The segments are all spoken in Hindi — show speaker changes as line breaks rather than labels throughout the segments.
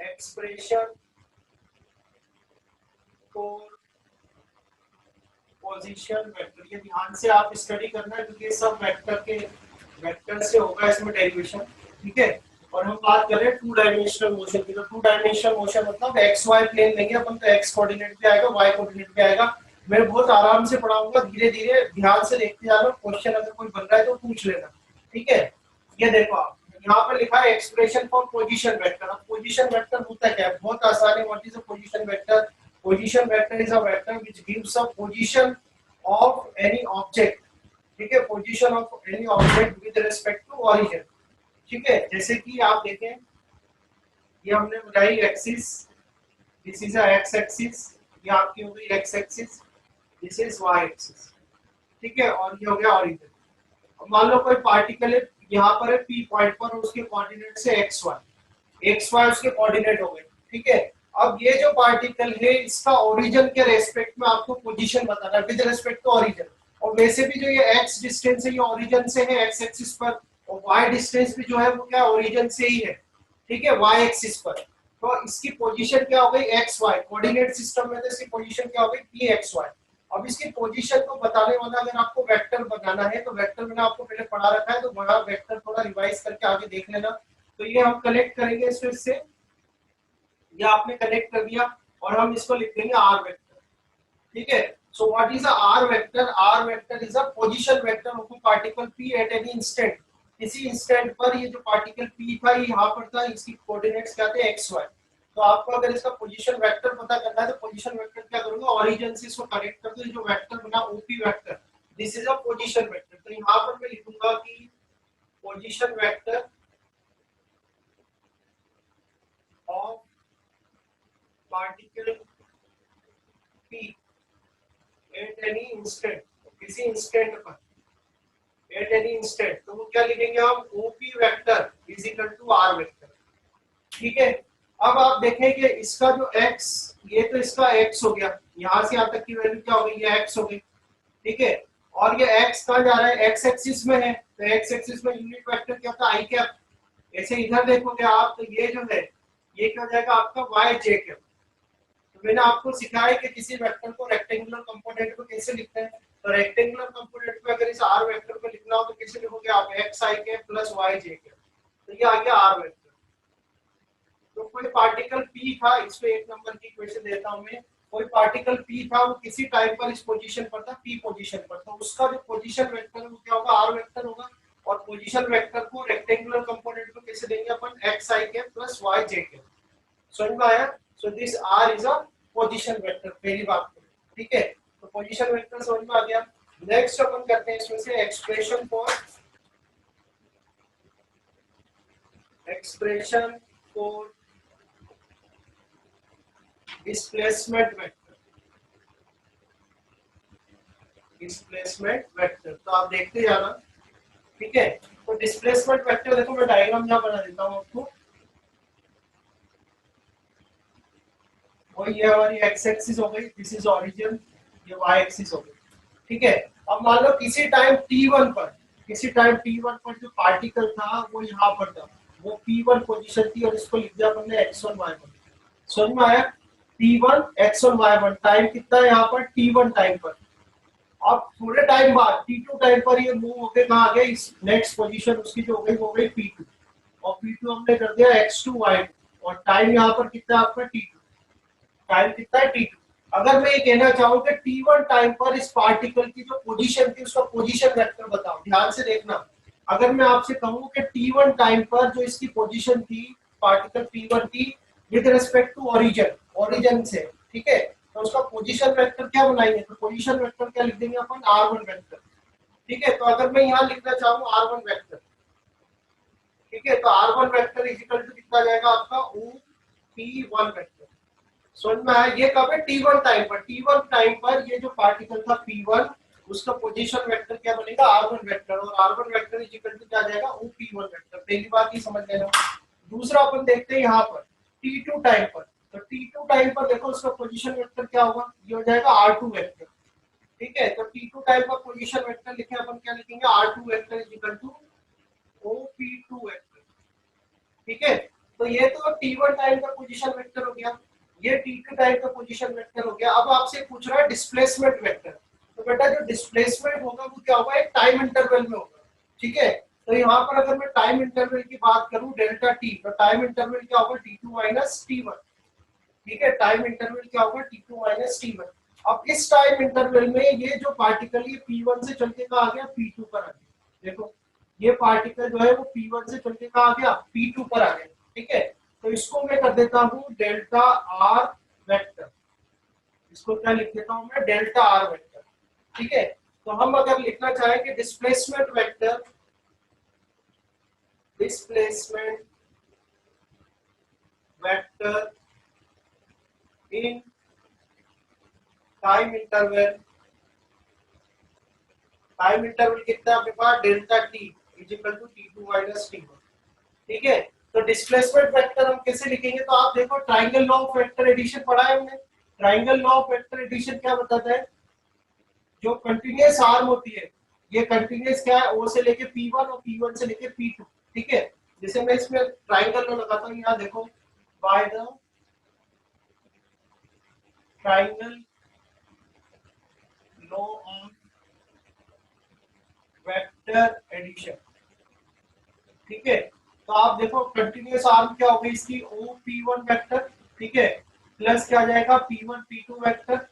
एक्सप्रेशन फॉर पोजीशन वेक्टर, ये ध्यान से आप स्टडी करना है क्योंकि ये सब वेक्टर से होगा इसमें डेरिवेशन, ठीक है। और हम बात कर रहे हैं टू डायमेंशनल मोशन की, तो टू डायमेंशनल मोशन मतलब एक्स वाई प्लेन लेंगे अपन, तो एक्स कोऑर्डिनेट पे आएगा, वाई कोऑर्डिनेट पे आएगा। मैं बहुत आराम से पढ़ाऊंगा, धीरे धीरे ध्यान से देखते जाना, क्वेश्चन अगर कोई बन रहा है तो पूछ लेना, ठीक है। ये देखो आप यहाँ पर लिखा है एक्सप्रेशन फॉर पोजीशन वेक्टर। अब पोजीशन वेक्टर होता क्या है, बहुत आसान है। What is a position vector? Position vector is a vector which gives a position of any object, ठीक है, position of any object with respect to origin, ठीक है। जैसे कि आप देखें, ये हमने बनाई axis, this is a x axis, ये आपकी हो गई x axis, this is y axis, ठीक है, और ये हो गया ओरिजिन। अब मान लो कोई पार्टिकल है यहाँ पर है पी पॉइंट पर, और उसके कोऑर्डिनेट से एक्स वाई उसके कोऑर्डिनेट हो गए, ठीक है। अब ये जो पार्टिकल है इसका ओरिजिन के रेस्पेक्ट में आपको पोजीशन बताना है विद रेस्पेक्ट टू ओरिजिन। और वैसे भी जो ये एक्स डिस्टेंस है ये ओरिजिन से है एक्स एक्सिस पर, और वाई डिस्टेंस भी जो है वो क्या ओरिजिन से ही है, ठीक है, वाई एक्सिस पर। तो इसकी पोजीशन क्या हो गई एक्स वाई, कोऑर्डिनेट सिस्टम में तो इसकी पोजीशन क्या हो गई पी एक्स वाई। अब इसकी पोजीशन को बताने वाला अगर आपको वेक्टर बनाना है तो वेक्टर मैंने आपको पहले पढ़ा रखा है, तो बड़ा वेक्टर थोड़ा रिवाइज करके आगे देख लेना। तो ये हम कनेक्ट करेंगे इससे, ये आपने कनेक्ट कर दिया, और हम इसको लिख देंगे आर वेक्टर, ठीक है। So what is a r vector? R vector is a position vector of a particle p at any instant. किसी इंस्टेंट पर ये जो पार्टिकल पी था ये यहाँ पर था, इसकी कोऑर्डिनेट्स क्या थे एक्स वाई। तो आपको अगर इसका पोजीशन वेक्टर पता करना है तो पोजीशन वेक्टर क्या करूंगा, ओरिजिन से इसको कनेक्ट कर दो, जो वेक्टर बना OP vector, this is a position vector. तो यहाँ पर मैं लिखूंगा कि position vector of particle p at any instant, किसी इंस्टेंट पर, एट एनी इंस्टेंट, तो वो क्या लिखेंगे हम, OP vector is equal to are vector, ठीक है। अब आप देखें कि इसका जो x, ये तो इसका x हो गया, यहां से यहां तक की वैल्यू क्या हो गई, ये x हो गई, ठीक है। और ये x कहां जा रहा है, x एक्सिस में है, तो x एक्सिस में यूनिट वेक्टर क्या होता है, i कैप। ऐसे इधर देखोगे आप तो ये जो है ये क्या हो जाएगा आपका y j कैप। तो मैंने आपको सिखाया कि किसी वेक्टर को रेक्टेंगुलर कंपोनेंट को कैसे लिखते हैं, तो रेक्टेंगुलर कंपोनेंट में अगर इस r वेक्टर को लिखना हो तो कैसे लिखोगे आप, xi के प्लस y j के, तो ये आ गया r वेक्टर। तो कोई पार्टिकल p था, इस पे एक नंबर की क्वेश्चन देता हूं मैं, कोई पार्टिकल p था, वो किसी टाइम पर इस पोजीशन पर था, p पोजीशन पर, तो उसका जो पोजीशन वेक्टर है वो क्या होगा, r वेक्टर होगा। और पोजीशन वेक्टर को रेक्टेंगुलर कंपोनेंट को कैसे देंगे अपन, xi के प्लस y j के, समझ में आया। So this r is a position vector, पहली बात, ठीक है। तो पोजीशन वेक्टर समझ में आ गया। नेक्स्ट अपन करते हैं इसमें से एक्सप्रेशन फॉर डिस्प्लेसमेंट वेक्टर, तो आप देखते जाना, ठीक है। तो डिस्प्लेसमेंट वेक्टर देखो, मैं डायग्राम यहाँ बना देता हूँ आपको, और ये हमारी एक्स एक्सिस हो गई, दिस इज ओरिजिन, ये वाई एक्सिस हो गई, ठीक है। अब मान लो किसी टाइम t1 पर, किसी टाइम t1 पर जो पार्टिकल था वो यहाँ पर था, वो p1 पोजीशन थी, और इसको लिख दिया हमने x1 y1, समझ में आया। t1 x1 y1, टाइम कितना है यहाँ पर, t1 टाइम पर। अब थोड़े टाइम बाद t2 टाइम पर ये मूव होके कहाँ आ गया, इस नेक्स्ट पोजीशन उसकी जो हो गई वो हो गई p2, और p2 हमने कर दिया x2 y2, और टाइम यहाँ पर कितना है आपका t2, टाइम कितना है t2। अगर मैं ये कहना चाहूँ कि t1 टाइम पर इस पार्टिकल की जो पोजीशन थी उसका पोजीशन वेक्टर बताओ, ध्यान से देखना। अगर मैं आपसे कहूँ कि t1 टाइम पर जो इसकी पोजीशन थी पार्टिकल p1 की with respect to origin, origin से, ठीक है, तो उसका पोजीशन वेक्टर क्या बनाएंगे, तो पोजीशन वेक्टर क्या लिख देंगे अपन, r1 वेक्टर, ठीक है। तो अगर मैं यहाँ लिखना चाहूँ r1 वेक्टर, ठीक है, तो r1 vector is equal to कितना जाएगा आपका, op1 वेक्टर, समझ में आया। ये कब है, t1 टाइम पर, t1 टाइम पर ये जो पार्टिकल था p1 उसका पोजीशन वेक्टर क्या बनेगा, r1 वेक्टर, और r1 vector is equal to क्या आ जाएगा, op1 वेक्टर, पहली बात ये समझ लेना। दूसरा अपन देखते हैं यहाँ पर t2 टाइम पर, तो t2 टाइम पर देखो उसका पोजीशन वेक्टर क्या होगा, ये हो जाएगा r2 वेक्टर, ठीक है। तो t2 टाइम पर पोजीशन वेक्टर लिखे अपन क्या लिखेंगे, r2 vector is equal to op2 vector, ठीक है। तो ये तो t1 टाइम का पोजीशन वेक्टर हो गया, ये t2 टाइम का पोजीशन वेक्टर हो गया। अब आपसे पूछ रहा है डिस्प्लेसमेंट वेक्टर, तो बेटा जो डिस्प्लेसमेंट होगा वो क्या होगा, एक टाइम इंटरवल में होगा, ठीक है। तो यहाँ पर अगर मैं टाइम इंटरवल की बात करूं डेल्टा टी, तो टाइम इंटरवल क्या होगा t2 माइनस t1, ठीक है। टाइम इंटरवल क्या होगा t2 माइनस t1। अब इस टाइम इंटरवल में ये जो पार्टिकल ये p1 से चल के कहा गया p2 पर आ गया, देखो ये पार्टिकल जो है वो p1 से चल के कहा गया p2 पर आ गया, ठीक है। तो इसको मैं कर देता हूं डेल्टा आर वेक्टर, इसको क्या लिख देता हूं मैं, डेल्टा आर वेक्टर, ठीक है। तो हम अगर लिखना चाहें कि displacement vector, displacement vector in time interval, time interval कितना है आपके पास, delta T is equal to t2 minus t1, ठीक है। तो डिस्प्लेसमेंट वेक्टर हम कैसे लिखेंगे, तो आप देखो triangle law of vector addition पढ़ा है हमने। Triangle law of vector addition क्या बताता है, जो कंटीन्यूअस आर्म होती है, ये कंटीन्यूअस क्या है, ओ से लेके P1 और P1 से लेके P2, ठीक है। जैसे मैं इसमें ट्रायंगल लॉ लगाता हूँ, यहाँ देखो, by the triangle law of vector addition, ठीक है। तो आप देखो कंटीन्यूअस आर्म क्या होगी इसकी, OP1 वेक्टर, ठीक है, प्लस क्या आ जाएगा P1 P2 वेक्टर,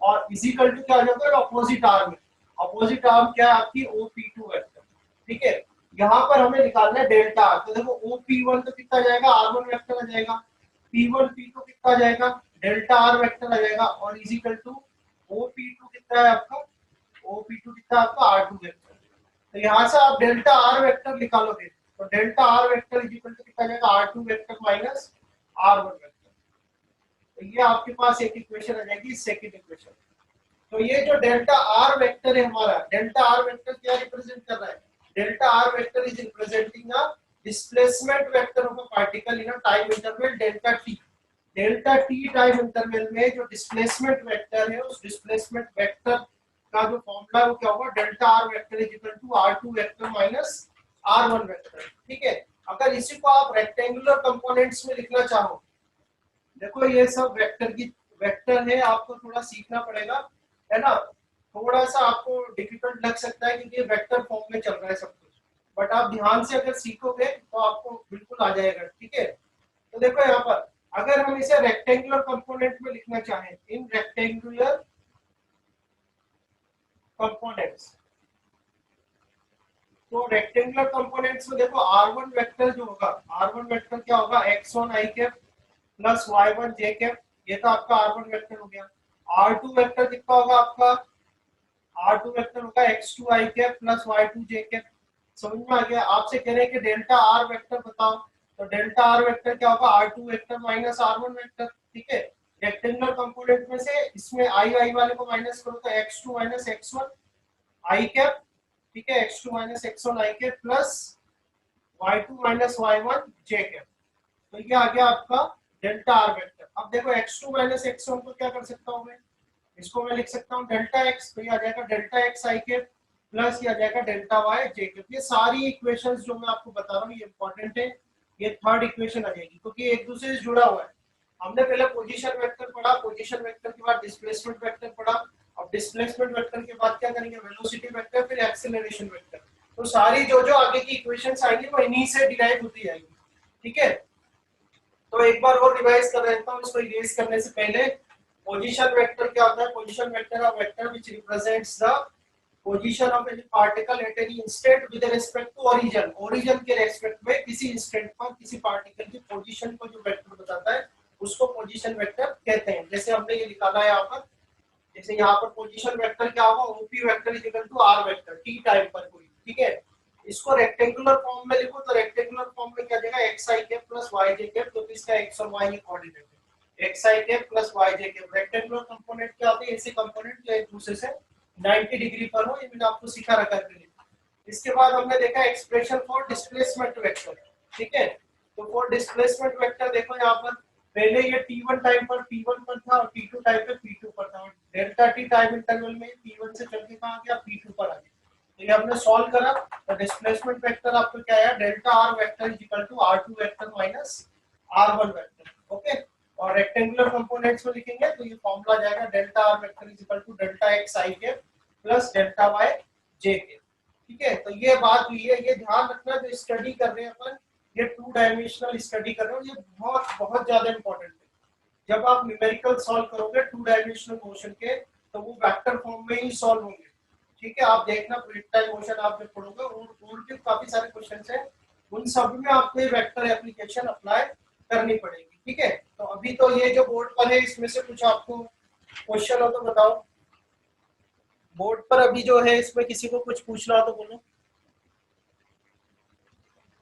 और इजिकल टू क्या आ जाएगा ऑपोजिट आर्म, अपोजिट आर्म क्या है आपकी OP2 वेक्टर, ठीक है। यहाँ पर हमें निकालना है डेल्टा आर, तो देखो OP1 तो कितना जाएगा R1 वेक्टर आ जाएगा, P1 P2 कितना जाएगा डेल्टा आर वेक्टर आ जाएगा, और इजिकल टू OP2 कितना है आपका, OP2 कितना है आपका R2 वेक्टर। तो यहाँ से आप डेल्टा आर वेक्टर निकालोगे, तो delta are vector is equal to कितना जाएगा R2 vector minus R1 vector. तो ये आपके पास एक इक्वेशन आ जाएगी, सेकंड इक्वेशन। तो ये जो डेल्टा आर वेक्टर है हमारा, डेल्टा आर वेक्टर क्या रिप्रेजेंट कर रहा है, delta are vector is representing a displacement vector of a particle in a time interval delta T. Delta T time interval में जो डिस्प्लेसमेंट वेक्टर है, उस डिस्प्लेसमेंट वेक्टर का जो फॉर्मूला है वो क्या होगा, delta are vector is equal to R2 vector minus R1 vector, ठीक है। अगर इसी को आप रेक्टेंगुलर कंपोनेंट्स में लिखना चाहो, देखो ये सब वेक्टर की वेक्टर है, आपको थोड़ा सीखना पड़ेगा, है ना। थोड़ा सा आपको डिफिकल्ट लग सकता है क्योंकि ये वेक्टर फॉर्म में चल रहा है सब कुछ, बट आप ध्यान से अगर सीखोगे तो आपको बिल्कुल आ जाएगा, ठीक है। तो देखो यहाँ पर अगर हम इसे रेक्टेंगुलर कंपोनेंट में लिखना चाहें, इन रेक्टेंगुलर कंपोनेंट्स, तो रेक्टेंगुलर कंपोनेंट्स में देखो R1 वेक्टर जो होगा, R1 वेक्टर क्या होगा, x1 i cap plus y1 j cap, ये तो आपका R1 वेक्टर हो गया। R2 वेक्टर कितना होगा आपका, R2 वेक्टर होगा x2 i cap plus y2 j cap. समझ में आ गया, आपसे कह रहे हैं कि डेल्टा R वेक्टर बताओ, तो डेल्टा R वेक्टर क्या होगा, R2 vector minus R1 vector, ठीक है। रेक्टेंगुलर कंपोनेंट में से इसमें i वाले को माइनस करो तो x2 minus x1 i cap, ठीक है, x2 minus x1 i cap plus y2 minus y1 j cap. तो ये आ गया आपका डेल्टा आर वेक्टर। अब देखो x2 माइनस x1 को क्या कर सकता हूँ मैं, इसको मैं लिख सकता हूँ डेल्टा x, तो ये आ जाएगा delta x i cap plus ये आ जाएगा डेल्टा y j कैप। ये सारी इक्वेशंस जो मैं आपको बता रहा हूँ ये इंपॉर्टेंट है, ये थर्ड इक्वेशन आ जाएगी क्योंकि एक दूसरे से जुड़ा हुआ है। हमने पहले पोजीशन वेक्टर पढ़ा, पोजीशन वेक्टर के बाद डिस्प्लेसमेंट वेक्टर पढ़ा, अब डिस्प्लेसमेंट वेक्टर के बाद क्या करेंगे, वेलोसिटी वेक्टर, फिर एक्सेलरेशन वेक्टर। तो सारी जो जो आगे की इक्वेशंस आएंगी वो इन्हीं से डिराइव होती जाएगी, ठीक है। तो एक बार और रिवाइज कर देता हूं इसको इरेज करने से पहले। पोजीशन वेक्टर क्या होता है, position vector a vector which represents the position of any particle at any instant with respect to origin, origin के रेस्पेक्ट में किसी इंस्टेंट पर किसी पार्टिकल की पोजीशन को जो वेक्टर बताता है उसको पोजीशन वेक्टर कहते हैं। जैसे हमने ये निकाला है यहाँ पर, जैसे यहाँ पर पोजीशन वेक्टर क्या होगा, OP vector is equal to are vector T time पर कोई, ठीक है। इसको रेक्टेंगुलर फॉर्म में लिखो तो रेक्टेंगुलर फॉर्म में क्या जाएगा, एक्स आई कैप प्लस वाई जे कैप, तो इसका एक्स और वाई कोऑर्डिनेट है, एक्स आई कैप प्लस वाई जे कैप। रेक्टेंगुलर कंपोनेंट क्या होते हैं, ऐसे कंपोनेंट जो एक दूसरे से 90 डिग्री पर हो, ये मैंने आपको सिखा रखा है। इसके बाद हमने देखा एक्सप्रेशन फॉर डिस्प्लेसमेंट वेक्टर, ठीक है। तो फॉर डिस्प्लेसमेंट वेक्टर देखो यहाँ पर पहले ये t1 टाइम पर p1 पर था और t2 टाइम पे p2 पर था, और डेल्टा t टाइम इंटरवल में p1 से चल के कहां गया, p2 पर आ गया। तो ये हमने सॉल्व करा, तो डिस्प्लेसमेंट वेक्टर आपको क्या आया, delta r vector is equal to r2 vector minus R1 vector, okay. और रेक्टेंगुलर कंपोनेंट्स में लिखेंगे तो ये फॉर्मूला जाएगा delta are vector is equal to delta x i के प्लस डेल्टा वाई जे के, ठीक है। तो ये बात हुई है, ये ध्यान रखना जो स्टडी कर रहे हैं अपन, ये टू डायमेंशनल स्टडी कर रहे हो, ये बहुत बहुत ज्यादा इंपॉर्टेंट है। जब आप न्यूमेरिकल सॉल्व करोगे टू डायमेंशनल मोशन के तो वो वेक्टर फॉर्म में ही सॉल्व होंगे, ठीक है। आप देखना प्रोजेक्टाइल मोशन आप जब पढ़ोगे और भी काफी सारे क्वेश्चंस हैं, उन सब में आपको ये वेक्टर एप्लीकेशन अप्लाई करनी पड़ेगी, ठीक है। तो अभी तो ये जो बोर्ड पर है इसमें से कुछ आपको क्वेश्चन हो तो बताओ, बोर्ड पर अभी जो है इसमें किसी को कुछ पूछना हो तो बोलो,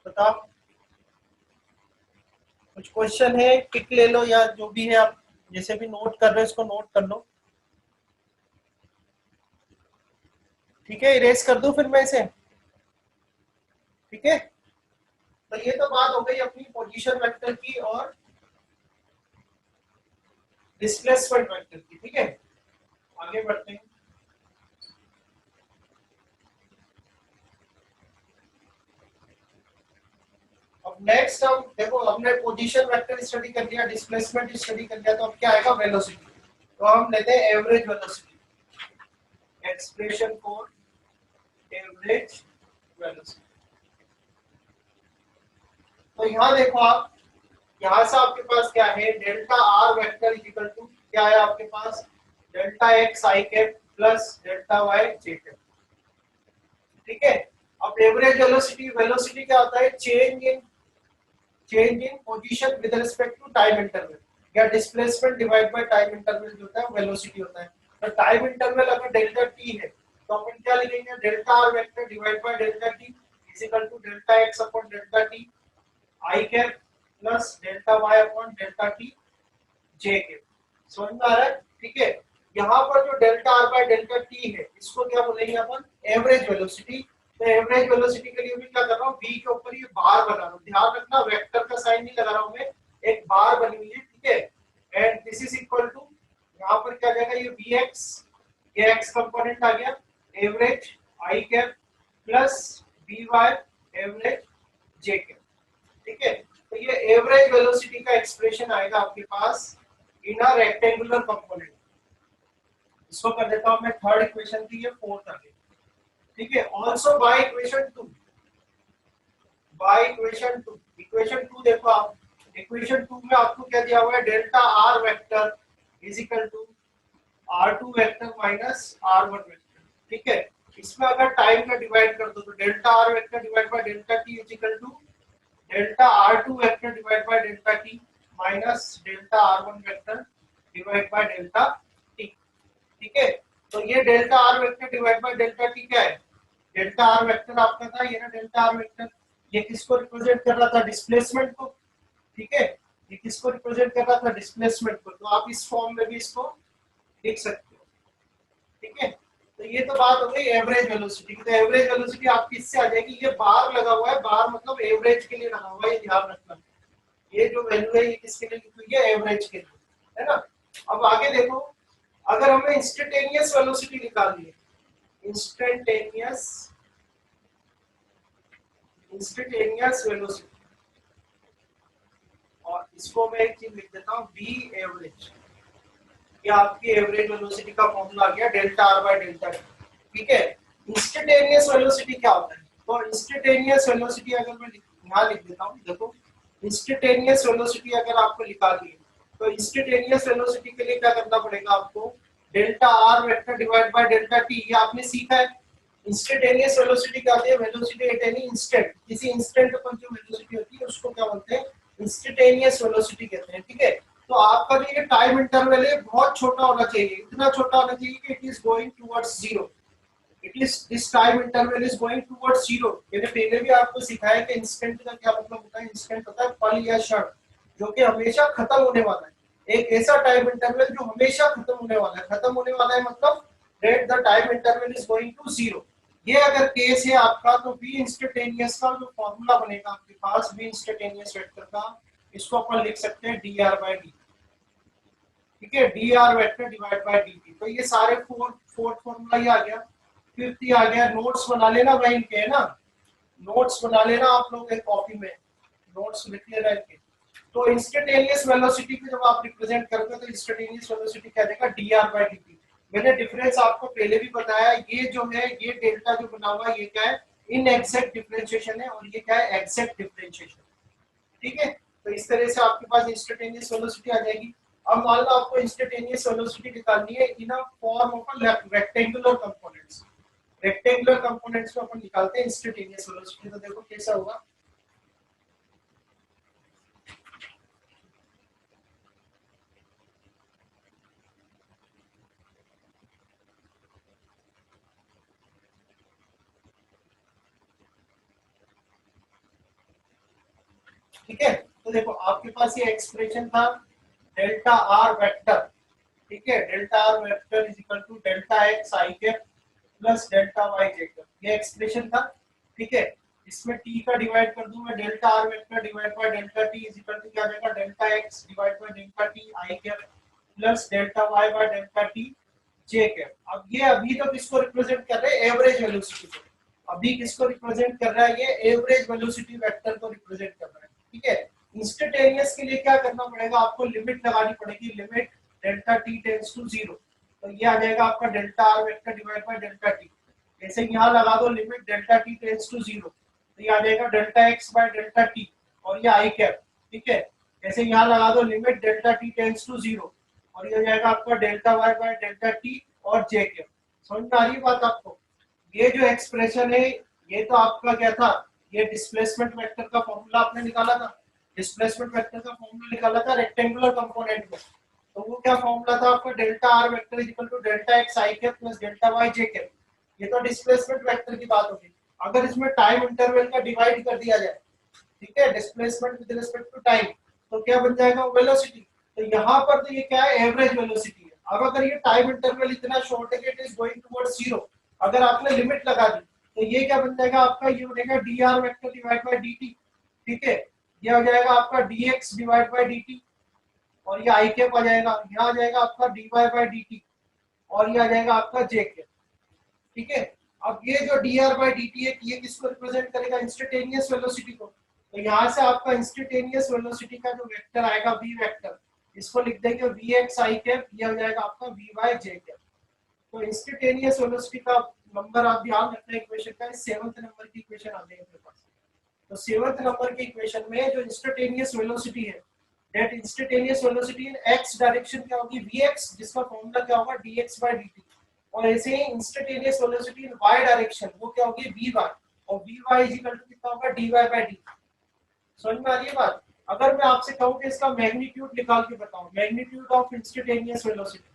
बताओ। कुछ क्वेश्चन है टिक ले लो या जो भी है, आप जैसे भी नोट कर रहे हो इसको नोट कर लो, ठीक है। इरेज कर दूं फिर मैं इसे, ठीक है। तो ये तो बात हो गई अपनी पोजीशन वेक्टर की और डिस्प्लेसमेंट वेक्टर की, ठीक है। आगे बढ़ते हैं। अब नेक्स्ट हम देखो, हमने पोजीशन वेक्टर स्टडी कर लिया, डिस्प्लेसमेंट स्टडी कर लिया, तो अब क्या आएगा, वेलोसिटी। तो हम लेते हैं average velocity, expression for average velocity. तो यहाँ देखो आप, यहाँ से आपके पास क्या है, delta are vector equal to क्या है आपके पास, डेल्टा एक्स आई कैप प्लस डेल्टा वाई जे कैप, ठीक है। अब एवरेज वेलोसिटी, वेलोसिटी क्या होता है, change in position with respect to time interval, या displacement divide by time interval जो होता है वेलोसिटी होता है। तो टाइम इंटरवल अगर डेल्टा टी है तो अपन क्या लिखेंगे, delta are vector divide by delta T is equal to delta X upon delta T I cap plus delta Y upon delta T J cap. समझ में आ रहा है, ठीक है। यहाँ पर जो delta R by delta t है इसको क्या बोलेंगे अपन, एवरेज वेलोसिटी। तो एवरेज वेलोसिटी के लिए मैं क्या कर रहा हूँ, v के ऊपर ये बार बना रहा हूँ, ध्यान रखना वेक्टर का साइन नहीं लगा रहा हूँ मैं, एक बार बनी हुई है, ठीक है। And this is equal to, यहाँ पर क्या जाएगा, ये vx, ये x कंपोनेंट आ गया, एवरेज आई cap plus vy average j cap, ठीक है। तो ये एवरेज वेलोसिटी का एक्सप्रेशन आएगा आपके पास इन अ रेक्टेंगुलर कंपोनेंट। इसको कर देता हूं मैं, थर्ड इक्वेशन थी ये, फोर्थ आ गई, ठीक है। Also by equation two, by equation two देखो आप, इक्वेशन टू में आपको क्या दिया हुआ है, delta are vector is equal to R2 vector minus R1 vector, ठीक है। इसमें अगर टाइम का डिवाइड कर दो तो delta are vector divide by delta T is equal to delta R2 vector divide by delta T minus delta R1 vector divide by delta T, ठीक है। तो ये delta are vector divide by delta T क्या है, डेल्टा आर वेक्टर आपका था ये ना, डेल्टा आर वेक्टर, ये किसको रिप्रेजेंट कर रहा था, डिस्प्लेसमेंट को, ठीक है। ये किसको रिप्रेजेंट कर रहा था, डिस्प्लेसमेंट को। तो आप इस फॉर्म में भी इसको लिख सकते हो, ठीक है। तो ये तो बात हो गई एवरेज वेलोसिटी की। तो एवरेज वेलोसिटी आपकी इससे आ जाएगी, ये बार लगा हुआ है, बार मतलब एवरेज के लिए लगा हुआ है, ये ध्यान रखना। ये जो वैल्यू है ये किसके लिए लिखी हुई है, एवरेज के लिए, है ना। अब आगे देखो, अगर हमें इंस्टेंटेनियस वेलोसिटी निकालनी है, इंस्टेंटेनियस वेलोसिटी, और इसको मैं एक चीज लिख देता हूँ, बी एवरेज, ये आपकी एवरेज वेलोसिटी का फॉर्मूला आ गया, delta R by delta T, ठीक है। इंस्टेंटेनियस वेलोसिटी क्या होता है, तो इंस्टेंटेनियस वेलोसिटी अगर मैं यहाँ लिख देता हूँ, देखो इंस्टेंटेनियस वेलोसिटी अगर आपको निकालनी है तो इंस्टेंटेनियस वेलोसिटी के लिए क्या करना पड़ेगा आपको, delta R vector divide by delta T, ये आपने सीखा है। इंस्टेंटेनियस वेलोसिटी क्या होती है, वेलोसिटी एट एनी इंस्टेंट, किसी इंस्टेंट पर जो वेलोसिटी होती है उसको क्या बोलते हैं, इंस्टेंटेनियस वेलोसिटी कहते हैं, ठीक है। तो आपका जो ये टाइम इंटरवल है बहुत छोटा होना चाहिए, इतना छोटा होना चाहिए कि it is going towards zero, it is this time interval is going towards zero. मैंने पहले भी आपको सिखाया कि इंस्टेंट का क्या मतलब होता है, इंस्टेंट होता है पल या क्षण जो कि हमेशा खत्म होने वाला है, एक ऐसा टाइम इंटरवल जो हमेशा खत्म होने वाला है, खत्म होने वाला है मतलब that the time interval is going to zero. ये अगर केस है आपका तो बी इंस्टेंटेनियस का जो फॉर्मूला बनेगा आपके पास, बी इंस्टेंटेनियस वेक्टर का, इसको अपन लिख सकते हैं डी आर बाय डी, ठीक है, D R vector divide bye D T. तो ये सारे फोर्थ फॉर्मूला ही आ गया, फिफ्थ ही आ गया। नोट्स बना लेना भाई इनके, है ना, नोट्स बना लेना आप लोग एक कॉपी में, नोट्स लिख लेना इनके। तो इंस्टेंटेनियस वेलोसिटी को जब आप रिप्रेजेंट करोगे तो इंस्टेंटेनियस वेलोसिटी क्या देगा, dr/dt। मैंने डिफरेंस आपको पहले भी बताया, ये जो है ये डेल्टा जो बना हुआ है ये क्या है, इनएग्जैक्ट डिफरेंशिएशन है, और ये क्या है, एग्जैक्ट डिफरेंशिएशन। ठीक है, तो इस तरह से आपके पास इंस्टेंटेनियस वेलोसिटी आ जाएगी। अब मान लो आपको इंस्टेंटेनियस वेलोसिटी निकालनी है in a form of a rectangular components. Rectangular components को अपन निकालते हैं इंस्टेंटेनियस वेलोसिटी। तो देखो कैसा होगा, ठीक है। तो देखो आपके पास ये एक्सप्रेशन था डेल्टा आर वेक्टर, ठीक है, delta are vector is equal to delta x I cap plus delta Y J cap, ये एक्सप्रेशन था। ठीक है, इसमें टी का डिवाइड कर दूं मैं, delta are vector divide by delta T is equal to क्या आ जाएगा, delta X divide by delta T I cap plus delta Y by delta T J cap. अब ये अभी तो किसको रिप्रेजेंट कर रहे हैं, एवरेज वेलोसिटी को। अभी किसको रिप्रेजेंट कर रहा है, ये एवरेज वेलोसिटी वेक्टर को रिप्रेजेंट कर रहा है। ठीक है, इंस्टेंटेनियस के लिए क्या करना पड़ेगा, आपको लिमिट लगानी पड़ेगी, limit delta T tends to 0। तो ये आ जाएगा आपका delta are vector divide by delta T. जैसे यहाँ लगा दो limit delta T tends to 0, तो ये आ जाएगा delta X by delta T और ये आई कैप। ठीक है, जैसे यहाँ लगा दो limit delta T tends to 0, और ये हो जाएगा आपका delta Y by delta T और जे कैप। समझ में आ रही है बात आपको? ये जो एक्सप्रेशन है ये तो आपका क्या था, ये डिस्प्लेसमेंट वेक्टर का फॉर्मूला आपने निकाला था, डिस्प्लेसमेंट वेक्टर का फॉर्मूला निकाला था रेक्टेंगुलर कंपोनेंट में। तो वो क्या फॉर्मूला था आपका, delta are vector is equal to delta x I cap plus delta Y J cap. ये तो डिस्प्लेसमेंट वेक्टर की बात होगी। अगर इसमें टाइम इंटरवल का डिवाइड कर दिया जाए, ठीक है, displacement with respect to time, तो क्या बन जाएगा, वेलोसिटी। तो यहाँ पर तो ये क्या है, एवरेज वेलोसिटी है। अब अगर ये टाइम इंटरवल इतना शॉर्ट है कि इट इज गोइंग टुवर्ड्स 0, अगर आपने लिमिट लगा दी तो ये क्या बन जाएगा आपका, ये बनेगा dr vector divide bye dt। ठीक है, ये हो जाएगा आपका dx डिवाइड बाय dt, और ये i कैप आ जाएगा, यहाँ आ जाएगा आपका dy बाय dt, और ये आ जाएगा आपका j कैप। ठीक है, अब ये जो dr बाय dt है ये किसको रिप्रेजेंट करेगा, इंस्टेंटेनियस वेलोसिटी को। तो यहाँ से आपका इंस्टेंटेनियस वेलोसिटी का जो वेक्टर आएगा v वेक्टर, इसको लिख देंगे vx i कैप, ये हो जाएगा आपका vy j कैप। तो इंस्टेंटेनियस वेलोसिटी का नंबर आप ध्यान रखना, इक्वेशन का 7th नंबर की इक्वेशन आ गई अपने पास। तो 7th नंबर की इक्वेशन में जो इंस्टेंटेनियस वेलोसिटी है, that instantaneous velocity in x direction क्या होगी, vx, जिसका फॉर्मूला क्या होगा, dx by dt। और ऐसे ही instantaneous velocity in y direction वो क्या होगी, vy, और vy इज इक्वल टू कितना होगा, dy by dt। समझ में आ रही है बात? अगर मैं आपसे कहूं कि इसका मैग्नीट्यूड निकाल के बताऊं, मैग्नीट्यूड ऑफ इंस्टेंटेनियस वेलोसिटी,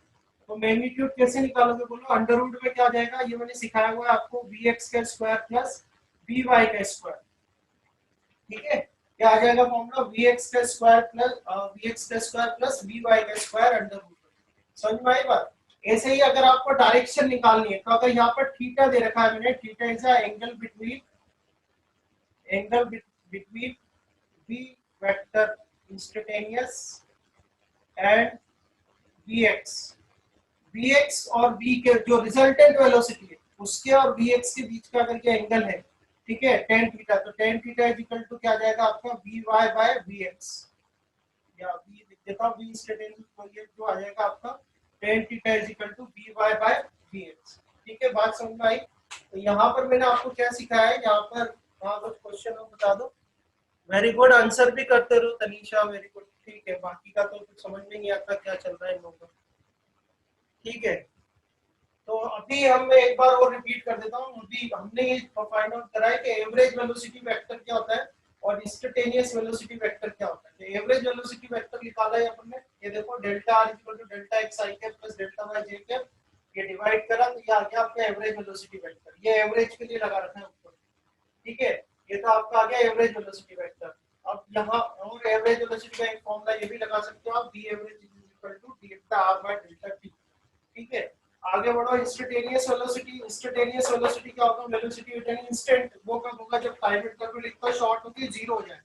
तो मैग्नीट्यूड कैसे निकालोगे बोलो, अंडर रूट में क्या आ जाएगा, ये मैंने सिखाया हुआ है आपको, vx का स्क्वायर प्लस vy का स्क्वायर। ठीक है, क्या आ जाएगा फॉर्मूला, vx का स्क्वायर प्लस vy का स्क्वायर अंडर रूट। समझ में आई बात? ऐसे ही अगर आपको डायरेक्शन निकालनी है, तो अगर यहाँ पर थीटा दे रखा है मैंने, theta is angle between v vector instantaneous and vx और v के जो रिजल्टेंट वेलोसिटी है उसके और vx के बीच का अगर ये एंगल है, ठीक है, tan थीटा, तो tan theta is equal to क्या आ जाएगा आपका, vy बाय vx, या v लिख देता हूं, v इंस्टेंटेनियस तो ये जो आ जाएगा आपका tan theta is equal to vy by vx। ठीक है, बात समझ में आई? तो यहाँ पर मैंने आपको क्या सिखाया है, यहाँ पर वहाँ कुछ क्वेश्चन हो बता दो। वेरी गुड, आंसर भी करते रहो तनीषा, वेरी गुड। ठीक है, बाकी का तो कुछ समझ में नहीं आता क्या चल रहा है इन लोगों का। ठीक है, तो अभी हम एक बार और रिपीट कर देता हूँ। अभी हमने ये फाइंड आउट करा है कि एवरेज वेलोसिटी वेक्टर क्या होता है और इंस्टेंटेनियस वेलोसिटी वेक्टर क्या होता है। तो एवरेज वेलोसिटी वेक्टर निकाला है अपन ने, ये देखो delta R equal to delta x I cap plus delta Y J cap, ये डिवाइड करा तो ये आ गया आपका एवरेज वेलोसिटी वेक्टर। ये एवरेज के लिए लगा रखा है ऊपर। ठीक है, ये तो आपका आ गया एवरेज वेलोसिटी वेक्टर। अब यहाँ और एवरेज वेलोसिटी का एक फॉर्मूला ये भी लगा सकते हो आप, v average is equal to delta R by delta T. ठीक है, आगे बढ़ो, इंस्टेंटेनियस वेलोसिटी। इंस्टेंटेनियस वेलोसिटी क्या होगा, वेलोसिटी यानी इंस्टेंट, वो कब होगा जब टाइम इंटरवल इतना शॉर्ट होकर 0 हो जाए,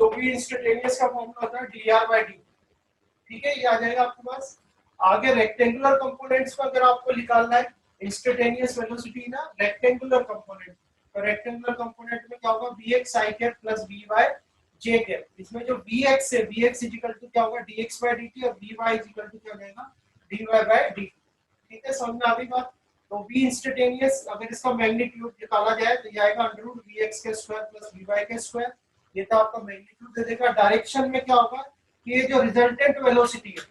तो भी इंस्टेंटेनियस का फॉर्मूला होता है dr by dt। ठीक है, ये आ जाएगा आपके पास। आगे रेक्टेंगुलर कंपोनेंट्स को अगर आपको निकालना है इंस्टेंटेनियस वेलोसिटी ना रेक्टेंगुलर कंपोनेंट, तो रेक्टेंगुलर कंपोनेंट में क्या होगा, vx i cap plus vy J cap. इसमें जो वी एक्स है, वी एक्स इजिकल टू क्या होगा, D X by D T, और वी वाई इजिकल टू क्या हो जाएगा, D Y by D T. ठीक है, समझ में आ गई बात। तो वी इंस्टेंटेनियस अगर इसका मैग्नीट्यूड निकाला जाए तो ये आएगा अंडर रूट वी एक्स के स्क्वायर प्लस वी वाई के स्क्वायर। ये तो आपका मैग्नीट्यूड दे देगा। डायरेक्शन में क्या होगा कि ये जो रिजल्टेंट वेलोसिटी है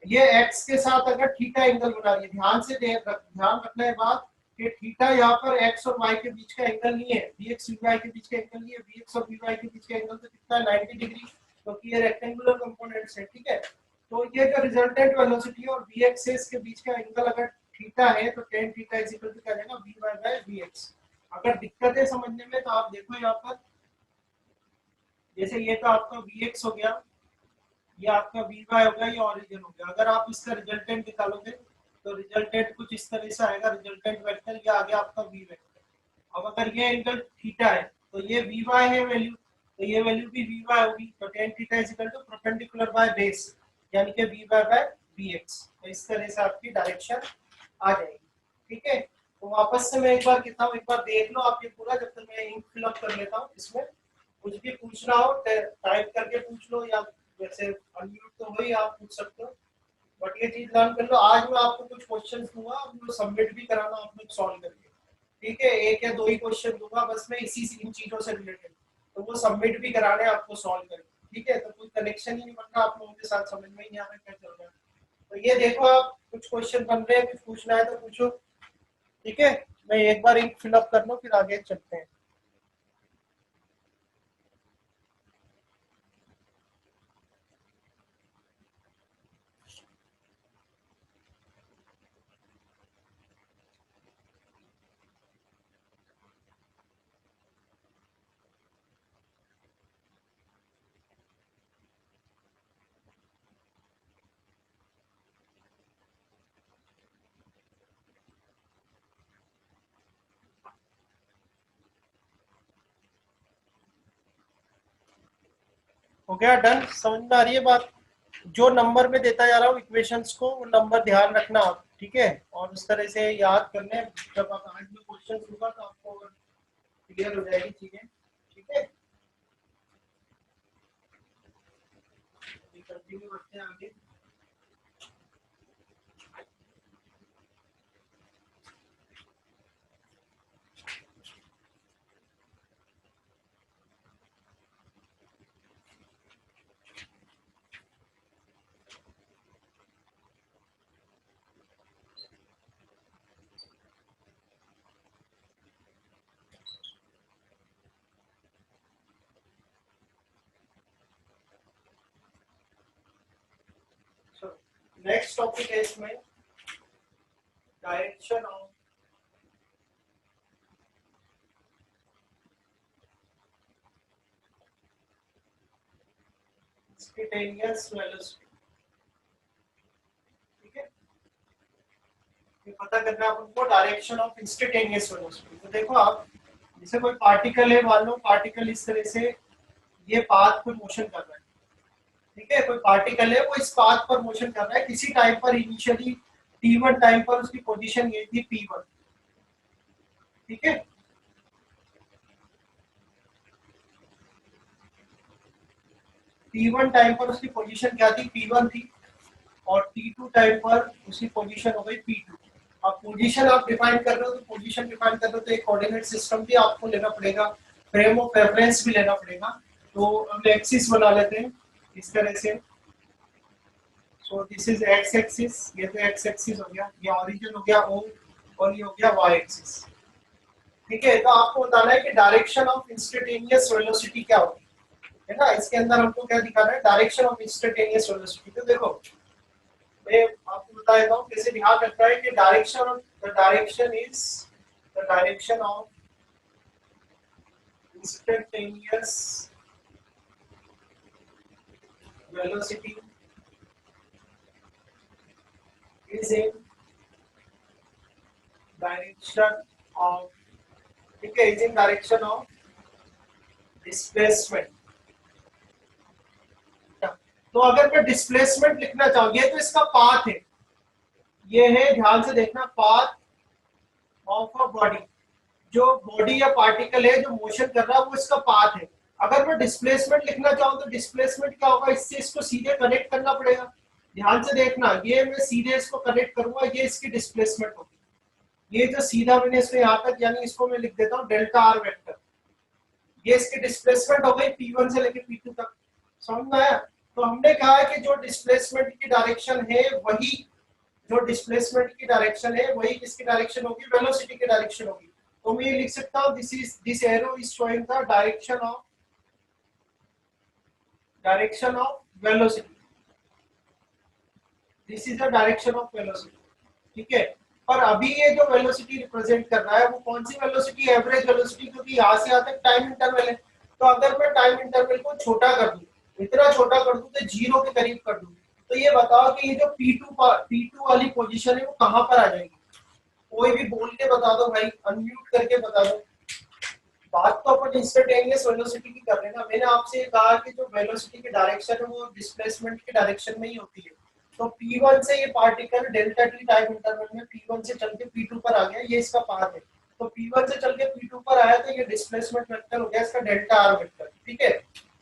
ये एक्स के साथ अगर थीटा एंगल बना रही है, ध्यान से ध्यान रखना है बात कि थीटा यहाँ पर एक्स और वाई के बीच का एंगल नहीं है, वी एक्स वी वाई के बीच का एंगल नहीं है। वी एक्स और वी वाई के बीच का एंगल तो कितना है, 90 डिग्री, क्योंकि ये रेक्टेंगुलर कंपोनेंट्स है। ठीक है, तो ये जो रिजल्टेंट वेलोसिटी और वी एक्सिस के बीच का एंगल अगर थीटा है तो tan theta is equal to क्या जाएगा, V Y by V X. अगर दिक्कत है समझने में तो आप देखो यहाँ पर, जैसे ये तो आपका वी एक्स हो गया, ये आपका वी वाई हो गया, ये ओरिजिन हो गया। अगर आप इसका रिजल्टेंट निकालोगे तो रिजल्टेंट कुछ इस तरह से आएगा, रिजल्टेंट वेक्टर ये आ गया आपका वी वेक्टर। अब अगर ये एंगल थीटा है तो ये वी वाई है वैल्यू, तो ये वैल्यू भी वी वाई होगी। तो tan theta is equal to perpendicular by base, यानी कि V Y by V X. तो इस तरह से आपकी डायरेक्शन आ जाएगी। ठीक है, तो वापस से मैं एक बार कहता हूँ, एक बार देख लो आप ये पूरा, जब तक मैं इंक फिल अप कर लेता हूँ। इसमें कुछ भी पूछना हो टाइप करके पूछ लो, या वैसे अनम्यूट तो हो ही, आप पूछ सकते हो। बट ये चीज लर्न कर लो। आज मैं आपको कुछ क्वेश्चन दूंगा, आपको सबमिट भी कराना, आप लोग सॉल्व करके। ठीक है, एक या दो ही क्वेश्चन दूंगा बस मैं इसी इन चीजों से रिलेटेड, तो वो सबमिट भी कराने आपको सॉल्व करके। ठीक है, तो कोई कनेक्शन ही नहीं बन रहा आप लोगों के साथ, समझ में ही नहीं आ रहा क्या चल रहा है। तो ये देखो, आप कुछ क्वेश्चन बन रहे हैं, कुछ पूछना है तो पूछो। ठीक है, मैं एक बार इंक फिल अप कर लूं फिर आगे चलते हैं। हो गया डन, समझ में आ रही है बात। जो नंबर में देता जा रहा हूँ इक्वेशंस को, वो नंबर ध्यान रखना आप। ठीक है, और उस तरह से याद करने, जब आप आज में क्वेश्चन होगा तो आपको क्लियर हो जाएगी चीजें। ठीक है, कंटिन्यू करते हैं आगे। नेक्स्ट टॉपिक है इसमें डायरेक्शन ऑफ इंस्टेंटेनियस वेलोसिटी। ठीक है, ये पता करना है आपको डायरेक्शन ऑफ इंस्टेंटेनियस वेलोसिटी। तो देखो आप, जैसे कोई पार्टिकल है, मान लो पार्टिकल इस तरह से ये पाथ पर मोशन कर रहा है। ठीक है, कोई पार्टिकल है वो इस पाथ पर मोशन कर रहा है, किसी टाइम पर इनिशियली t1 टाइम पर उसकी पोजीशन ये थी p1। ठीक है, t1 टाइम पर उसकी पोजीशन क्या थी, p1 थी, और t2 टाइम पर उसकी पोजीशन हो गई p2। अब पोजीशन आप डिफाइन कर रहे हो, तो पोजीशन डिफाइन कर रहे हो तो एक कोऑर्डिनेट सिस्टम भी आपको लेना पड़ेगा, फ्रेम ऑफ रेफरेंस भी लेना पड़ेगा। तो अब एक्सिस बना लेते हैं इस तरह से। So this is x axis, ये तो एक्स एक्सिस हो गया, ये ओरिजिन हो गया O, और ये हो गया वाई एक्सिस। ठीक है, तो आपको बताना है कि डायरेक्शन ऑफ इंस्टेंटेनियस वेलोसिटी क्या होगी, है ना। इसके अंदर हमको क्या दिखाना है, डायरेक्शन ऑफ इंस्टेंटेनियस वेलोसिटी। तो देखो मैं आपको बता देता हूँ कैसे ध्यान रखना है कि the direction of instantaneous velocity is in direction of, ठीक है, is in direction of displacement। तो अगर मैं डिस्प्लेसमेंट लिखना चाहूँ, ये तो इसका पाथ है, ये है, ध्यान से देखना, पाथ ऑफ अ बॉडी। जो बॉडी या पार्टिकल है जो मोशन कर रहा है वो इसका पाथ है। अगर मैं डिस्प्लेसमेंट लिखना चाहूँ तो डिस्प्लेसमेंट क्या होगा, इससे इसको सीधे कनेक्ट करना पड़ेगा। ध्यान से देखना, ये मैं सीधे इसको कनेक्ट करूंगा, ये इसकी डिस्प्लेसमेंट होगी। ये जो सीधा मैंने इसको यहाँ तक, यानी इसको मैं लिख देता हूँ डेल्टा आर वेक्टर, ये इसकी डिस्प्लेसमेंट हो गई P1 से लेके P2 तक। समझ में आया? तो हमने कहा है कि जो डिस्प्लेसमेंट की डायरेक्शन है वही, जो डिस्प्लेसमेंट की डायरेक्शन है वही किसकी डायरेक्शन होगी, वेलोसिटी की डायरेक्शन होगी। तो मैं ये लिख सकता हूँ this arrow is showing the direction of velocity, this is the direction of velocity. ठीक है, पर अभी ये जो वेलोसिटी रिप्रेजेंट कर रहा है वो कौन सी वेलोसिटी, एवरेज वेलोसिटी, क्योंकि यहाँ से यहाँ तक टाइम इंटरवल है। तो अगर मैं टाइम इंटरवल को छोटा कर दूं, इतना छोटा कर दूं तो जीरो के करीब कर दूं, तो ये बताओ कि ये जो P2 वाली पोजीशन है वो कहां पर आ जाएगी। कोई भी बोल के बता दो भाई, अनम्यूट करके बता दो। बात तो अपन इंस्टेंटेनियस वेलोसिटी की कर रहे हैं ना। मैंने आपसे कहा कि जो वेलोसिटी की डायरेक्शन है वो डिस्प्लेसमेंट की डायरेक्शन में ही होती है। तो P1 से ये particle delta T time interval में P1 से चल के P2 पर आ गया, ये इसका पाथ है। तो P1 से चल के P2 पर आया तो ये डिस्प्लेसमेंट वेक्टर हो गया इसका डेल्टा आर वेक्टर। ठीक है,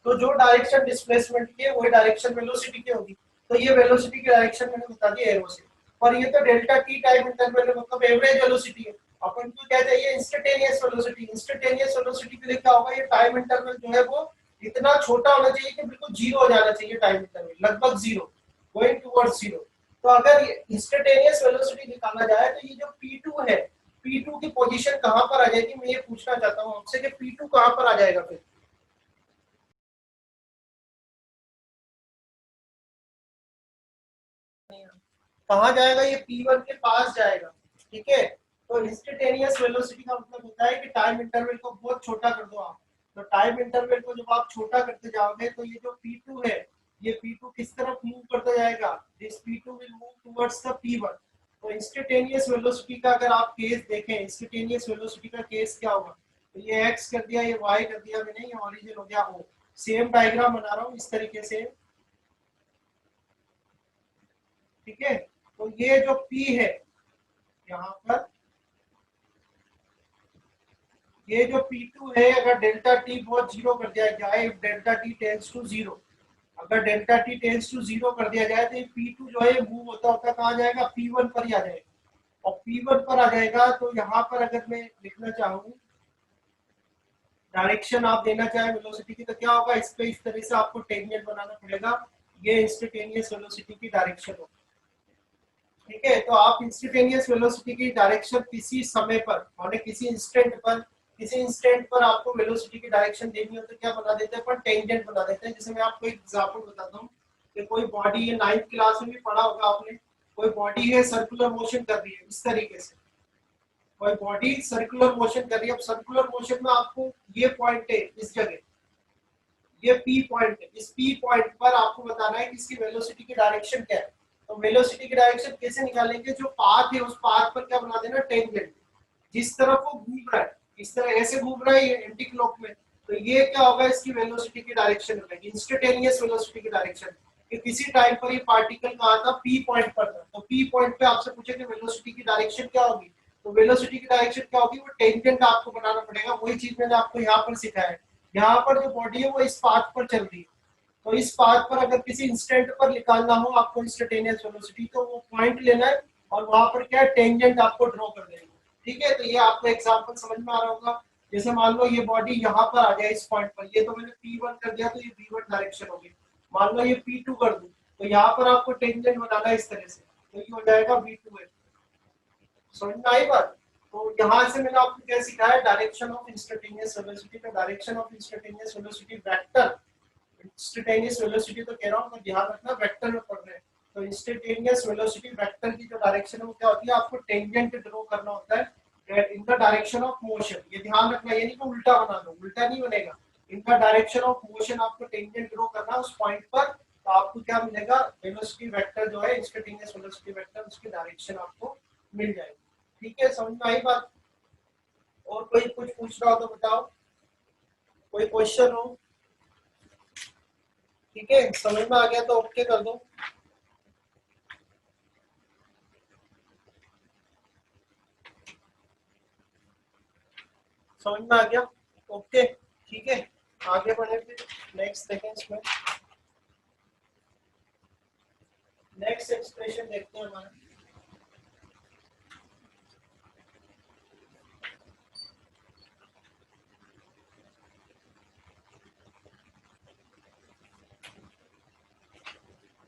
तो जो डायरेक्शन डिस्प्लेसमेंट की है वही डायरेक्शन वेलोसिटी की होगी। तो ये वेलोसिटी की डायरेक्शन मैंने बता दी एरो से। और ये तो डेल्टा टी टाइम इंटरवल है, मतलब एवरेज वेलोसिटी है। अपन को क्या चाहिए, इंस्टेंटेनियस वेलोसिटी। इंस्टेंटेनियस वेलोसिटी के लिए क्या होगा, ये टाइम इंटरवल जो है वो इतना छोटा होना चाहिए कि बिल्कुल जीरो हो जाना चाहिए, टाइम इंटरवल लगभग जीरो, गोइंग टुवर्ड्स जीरो। तो अगर इंस्टेंटेनियस वेलोसिटी निकाला जाए तो ये जो P2 है, P2 की पोजीशन कहां पर आ जाएगी, मैं ये पूछना चाहता हूं आपसे कि P2 कहां पर आ जाएगा फिर। कहां जाएगा, ये P1 के पास जाएगा। ठीक है, तो इंस्टेंटेनियस वेलोसिटी का मतलब होता है कि टाइम इंटरवल को बहुत छोटा कर दो आप। तो टाइम इंटरवल को जब आप छोटा करते जाओगे तो ये जो P2 है, ये P2 किस तरफ मूव करता जाएगा, this P2 will move towards the P1। तो इंस्टेंटेनियस वेलोसिटी का अगर आप केस देखें, इंस्टेंटेनियस वेलोसिटी का केस क्या होगा, तो ये x कर दिया, ये y कर दिया मैंने, ये ओरिजिन हो गया O। सेम डायग्राम बना रहा हूँ इस तरीके से। ठीक है, तो ये जो P है यहाँ पर, ये जो P2 है, अगर डेल्टा टी बहुत जीरो कर दिया जाए, if delta T tends to zero, अगर delta T tends to zero कर दिया जाए तो ये P2 जो है मूव होता होता कहाँ जाएगा, P1 पर ही आ जाएगा। और P1 पर आ जाएगा तो यहाँ पर अगर मैं लिखना चाहूँ, डायरेक्शन आप देना चाहे वेलोसिटी की, तो क्या होगा, इस पे इस तरह से आपको टेंजेंट बनाना पड़ेगा। ये इंस्टेंटेनियस वेलोसिटी की डायरेक्शन होगी। ठीक है, तो आप इंस्टेंटेनियस वेलोसिटी की डायरेक्शन किसी समय पर, माने किसी इंस्टेंट पर आपको वेलोसिटी की डायरेक्शन देनी हो तो क्या बना देते हैं, पर टेंजेंट बना देते हैं। जैसे मैं आपको एक एग्जांपल बताता हूँ कि कोई बॉडी है, 9th क्लास में भी पढ़ा होगा आपने, कोई बॉडी है सर्कुलर मोशन कर रही है इस तरीके से, कोई बॉडी सर्कुलर मोशन कर रही है। अब सर्कुलर मोशन में आपको ये पॉइंट है इस जगह, ये P पॉइंट है, इस P पॉइंट पर आपको बताना है कि इसकी वेलोसिटी की डायरेक्शन क्या है। तो वेलोसिटी की डायरेक्शन कैसे निकालेंगे, जो पाथ है उस पाथ पर क्या बना देना, टेंजेंट। जिस तरफ वो घूम रहा है, इस तरह ऐसे घूम रहा है ये एंटी क्लॉक में, तो ये क्या होगा, इसकी वेलोसिटी की डायरेक्शन होगी, इंस्टेंटेनियस वेलोसिटी की डायरेक्शन। कि किसी टाइम पर ये पार्टिकल कहाँ था, P पॉइंट पर था। तो P पॉइंट पे आपसे पूछे कि वेलोसिटी की डायरेक्शन क्या होगी, तो वेलोसिटी की डायरेक्शन क्या होगी, वो टेंजेंट आपको बनाना पड़ेगा। वही चीज मैंने आपको यहाँ पर सिखाया है। यहाँ पर जो बॉडी है वो इस पाथ पर चल रही है, तो इस पाथ पर अगर किसी इंस्टेंट पर निकालना हो आपको इंस्टेंटेनियस वेलोसिटी, तो वो पॉइंट लेना है और वहां पर क्या टेंजेंट आपको ड्रॉ कर देना है। ठीक है, तो ये आपको एग्जांपल समझ में आ रहा होगा। जैसे मान लो ये बॉडी यहाँ पर आ जाए इस पॉइंट पर, ये तो मैंने P1 कर दिया तो ये V1 डायरेक्शन हो गई। मान लो ये P2 कर दूं तो यहाँ पर आपको टेंजेंट बनाना है इस तरह से, तो ये हो जाएगा V2 है। समझ में आई बात? तो यहाँ से मैंने आपको क्या सिखाया, डायरेक्शन ऑफ इंस्टेंटेनियस वेलोसिटी का direction of instantaneous velocity vector. Instantaneous velocity तो कह रहा हूँ, तो ध्यान रखना वेक्टर में पढ़ रहे हैं। तो इंस्टेंटेनियस वेलोसिटी वेक्टर की जो डायरेक्शन है वो क्या होती है, आपको टेंजेंट ड्रॉ करना होता है in the direction of motion. ये ध्यान रखना, ये नहीं कि उल्टा बना दो, उल्टा नहीं बनेगा। इनका डायरेक्शन ऑफ मोशन आपको टेंजेंट ड्रॉ करना उस पॉइंट पर, तो आपको क्या मिलेगा, वेलोसिटी वेक्टर जो है इंस्टेंटेनियस वेलोसिटी वेक्टर, उसकी डायरेक्शन आपको मिल जाएगी। ठीक है, समझ में आई बात? और कोई कुछ पूछ रहा हो तो बताओ, कोई क्वेश्चन हो? ठीक है, समझ में आ गया तो ओके कर दो। समझ में आ गया, ओके ठीक है। आगे बढ़े फिर नेक्स्ट देखें इसमें। नेक्स्ट एक्सप्रेशन देखते हैं हमारा।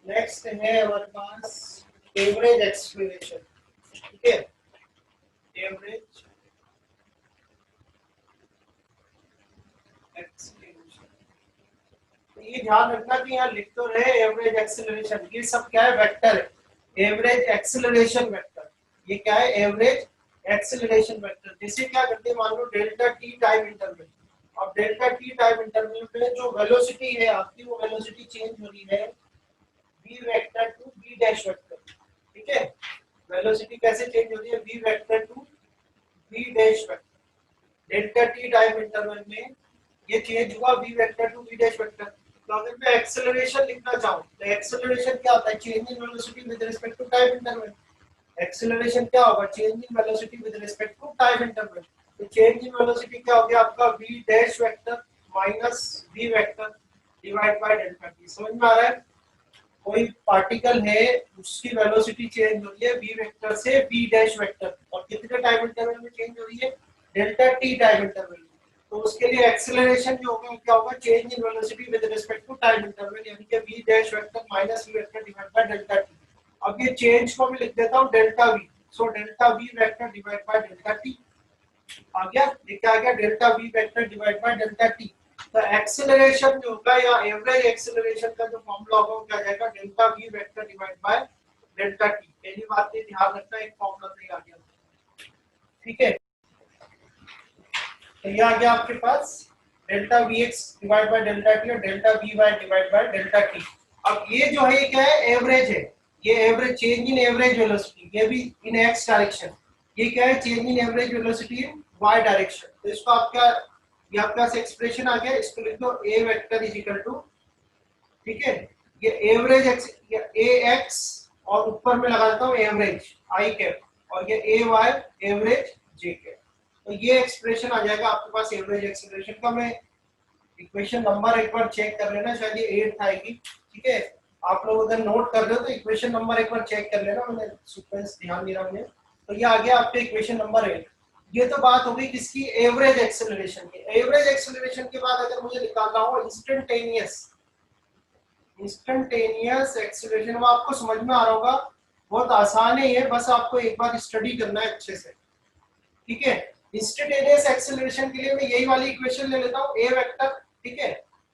नेक्स्ट है हमारे पास एवरेज एक्सेलरेशन। ठीक है, एवरेज एक्सेलरेशन। तो ये ध्यान रखना कि यहाँ लिख तो रहे एवरेज एक्सेलरेशन, ये सब क्या है, वेक्टर है। एवरेज एक्सेलरेशन वेक्टर, ये क्या है, एवरेज एक्सेलरेशन वेक्टर। जैसे क्या करते हैं, मान लो डेल्टा टी टाइम इंटरवल। अब डेल्टा टी टाइम इंटरवल में जो वेलोसिटी है आपकी, वो वेलोसिटी चेंज हो रही है v vector to v dash vector. ठीक है, वेलोसिटी कैसे चेंज हो रही है, v vector to v dash vector. Delta T time interval में ये चेंज हुआ v vector to v dash vector. तो अगर मैं एक्सेलरेशन लिखना चाहूं तो एक्सेलरेशन क्या होता है, change in velocity with respect to time interval. Acceleration क्या होगा, change in velocity with respect to time interval. तो चेंज इन वेलोसिटी क्या हो गया आपका, v dash vector minus v vector divide by delta T. समझ में आ रहा है, कोई पार्टिकल है उसकी वेलोसिटी चेंज हो रही है v वेक्टर से v डैश वेक्टर, और कितने टाइम इंटरवल में चेंज हो रही है, डेल्टा t टाइम इंटरवल में। तो उसके लिए एक्सेलरेशन जो होगा क्या होगा, change in velocity with respect to time interval, यानी कि v dash vector minus v vector divide by delta t। अब ये चेंज को मैं लिख देता हूं delta v। So delta v vector divide by delta t आ गया। ये क्या आ गया, delta v vector divide by delta t। तो एक्सेलरेशन जो होगा या एवरेज एक्सेलरेशन का जो फॉर्मूला होगा वो क्या जाएगा, delta v vector divide by delta t। पहली बात ये ध्यान रखना, एक फॉर्मूला नहीं आ गया। ठीक है, तो ये आ गया आपके पास delta vx divide by delta t और delta vy divide by delta t। अब ये जो है ये क्या है, एवरेज है। ये average change in average velocity, ये भी इन x डायरेक्शन। ये क्या है, change in average velocity in y direction. तो इसको आप क्या, ये आपके पास एक्सप्रेशन आ गया, इसको लिख दो a vector is equal to, ठीक है, ये एवरेज एक्स, ये ax और ऊपर में लगा देता हूं एवरेज i कैप, और ये ay एवरेज j कैप। तो ये एक्सप्रेशन आ जाएगा आपके पास एवरेज एक्सेलरेशन का। मैं इक्वेशन नंबर एक बार चेक कर लेना, शायद ये 8 आएगी। ठीक है, आप लोग अगर नोट कर रहे हो तो इक्वेशन नंबर एक बार चेक कर लेना, मैंने सीक्वेंस ध्यान नहीं रहा मैंने। तो ये आ गया आपके इक्वेशन नंबर 8। ये तो बात हो गई किसकी, एवरेज एक्सेलरेशन की। एवरेज एक्सेलरेशन के बाद अगर मुझे निकालना हो इंस्टेंटेनियस, इंस्टेंटेनियस एक्सेलरेशन, वो आपको समझ में आ रहा होगा, बहुत आसान है ये, बस आपको एक बार स्टडी करना है अच्छे से। ठीक है, इंस्टेंटेनियस एक्सेलरेशन के लिए मैं यही वाली इक्वेशन ले लेता हूं, a वेक्टर। ठीक है,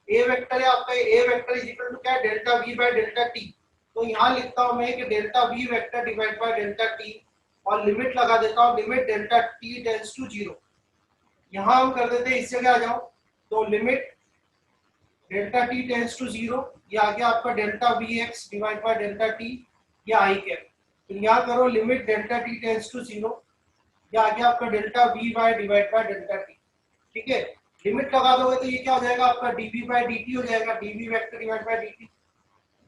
a वेक्टर है आपका, a vector is equal to क्या है, delta v by delta t। तो यहां लिखता हूं मैं कि delta v vector divide by delta t, और लिमिट लगा देता हूं, limit delta t tends to 0। यहां हम कर देते हैं, इस जगह आ जाओ, तो limit delta t tends to 0, ये आ गया आपका delta vx divide by delta t, या i कैप। तो यहां करो limit delta t tends to 0, ये आ गया आपका delta v by divide by delta t। ठीक है, लिमिट लगा दोगे तो ये क्या हो जाएगा आपका dv बाय dt हो जाएगा, dv vector divide bye dt।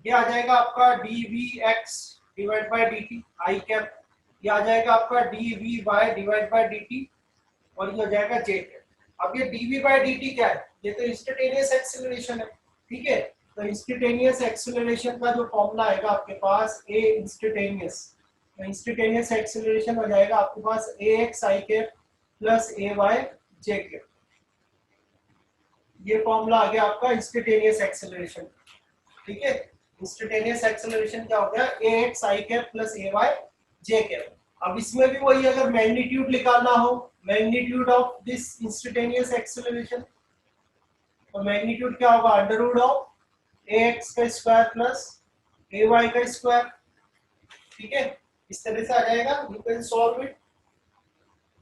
ये आ जाएगा आपका dvx divide by dt i cap. ये आ जाएगा आपका dv bye divide bye dt, और ये हो जाएगा j कैप। अब ये dv बाय dt क्या है, ये तो इंस्टेंटेनियस एक्सेलरेशन है। ठीक है, तो इंस्टेंटेनियस एक्सेलरेशन का जो फॉर्मूला आएगा आपके पास, a इंस्टेंटेनियस, इंस्टेंटेनियस एक्सेलरेशन हो जाएगा आपके पास ax i cap plus ay j cap. ये फॉर्मूला आ गया आपका इंस्टेंटेनियस एक्सेलरेशन। ठीक है, इंस्टेंटेनियस एक्सेलरेशन क्या हो गया, ax i cap plus ay j cap. अब इसमें भी वही, अगर मैग्नीट्यूड निकालना हो, magnitude of this instantaneous acceleration, तो मैग्नीट्यूड क्या होगा, अंडर रूट ऑफ ax का स्क्वायर प्लस ay का स्क्वायर। ठीक है, इस तरह से आ जाएगा, यू कैन सॉल्व इट।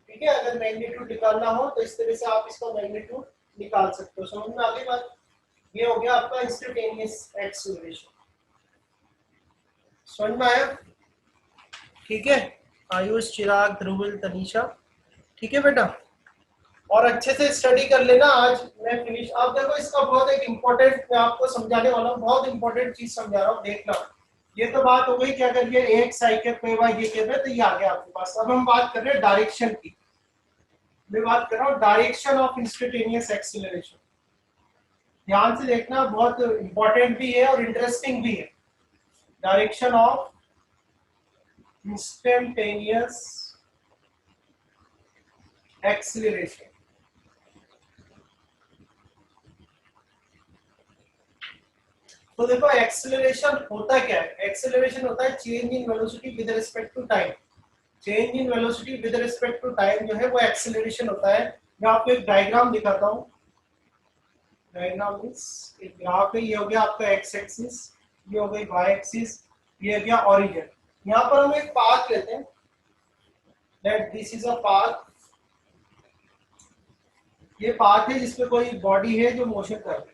ठीक है, अगर मैग्नीट्यूड निकालना हो तो इस तरह से आप इसका मैग्नीट्यूड निकाल सकते हो। समझ में आ गई बात, ये हो गया आपका इंस्टेंटेनियस एक्सेलरेशन। समझ में आया? ठीक है, आयुष, चिराग, ध्रुविल, तनीषा, ठीक है बेटा, और अच्छे से स्टडी कर लेना। आज मैं फिनिश, आप देखो इसका बहुत एक इम्पोर्टेंट मैं आपको समझाने वाला हूँ, बहुत इंपॉर्टेंट चीज समझा रहा हूँ, देखना। ये तो बात हो गई क्या करिए, एक साइकिल पे वाई ये कहते हैं, तो ये आ गया आपके पास। अब हम बात कर रहे हैं डायरेक्शन की, मैं बात कर रहा हूँ डायरेक्शन ऑफ इंस्टेंटेनियस एक्सेलरेशन। ध्यान से देखना, बहुत इंपॉर्टेंट भी है और इंटरेस्टिंग भी है। Direction of instantaneous acceleration. तो देखो एक्सीलरेशन होता क्या है, एक्सीलरेशन होता है change in velocity with respect to time. Change in velocity with respect to time जो है वो एक्सीलरेशन होता है। मैं आपको एक डायग्राम दिखाता हूँ। डायग्राम मींस एक ग्राफ है, ये हो गया आपका एक्स एक्सिस, ये हो गई वाई एक्सिस, ये हो गया ओरिजिन। यहाँ पर हम एक पाथ लेते हैं, that this is a path. ये पाथ है जिसपे कोई बॉडी है जो मोशन कर रही है,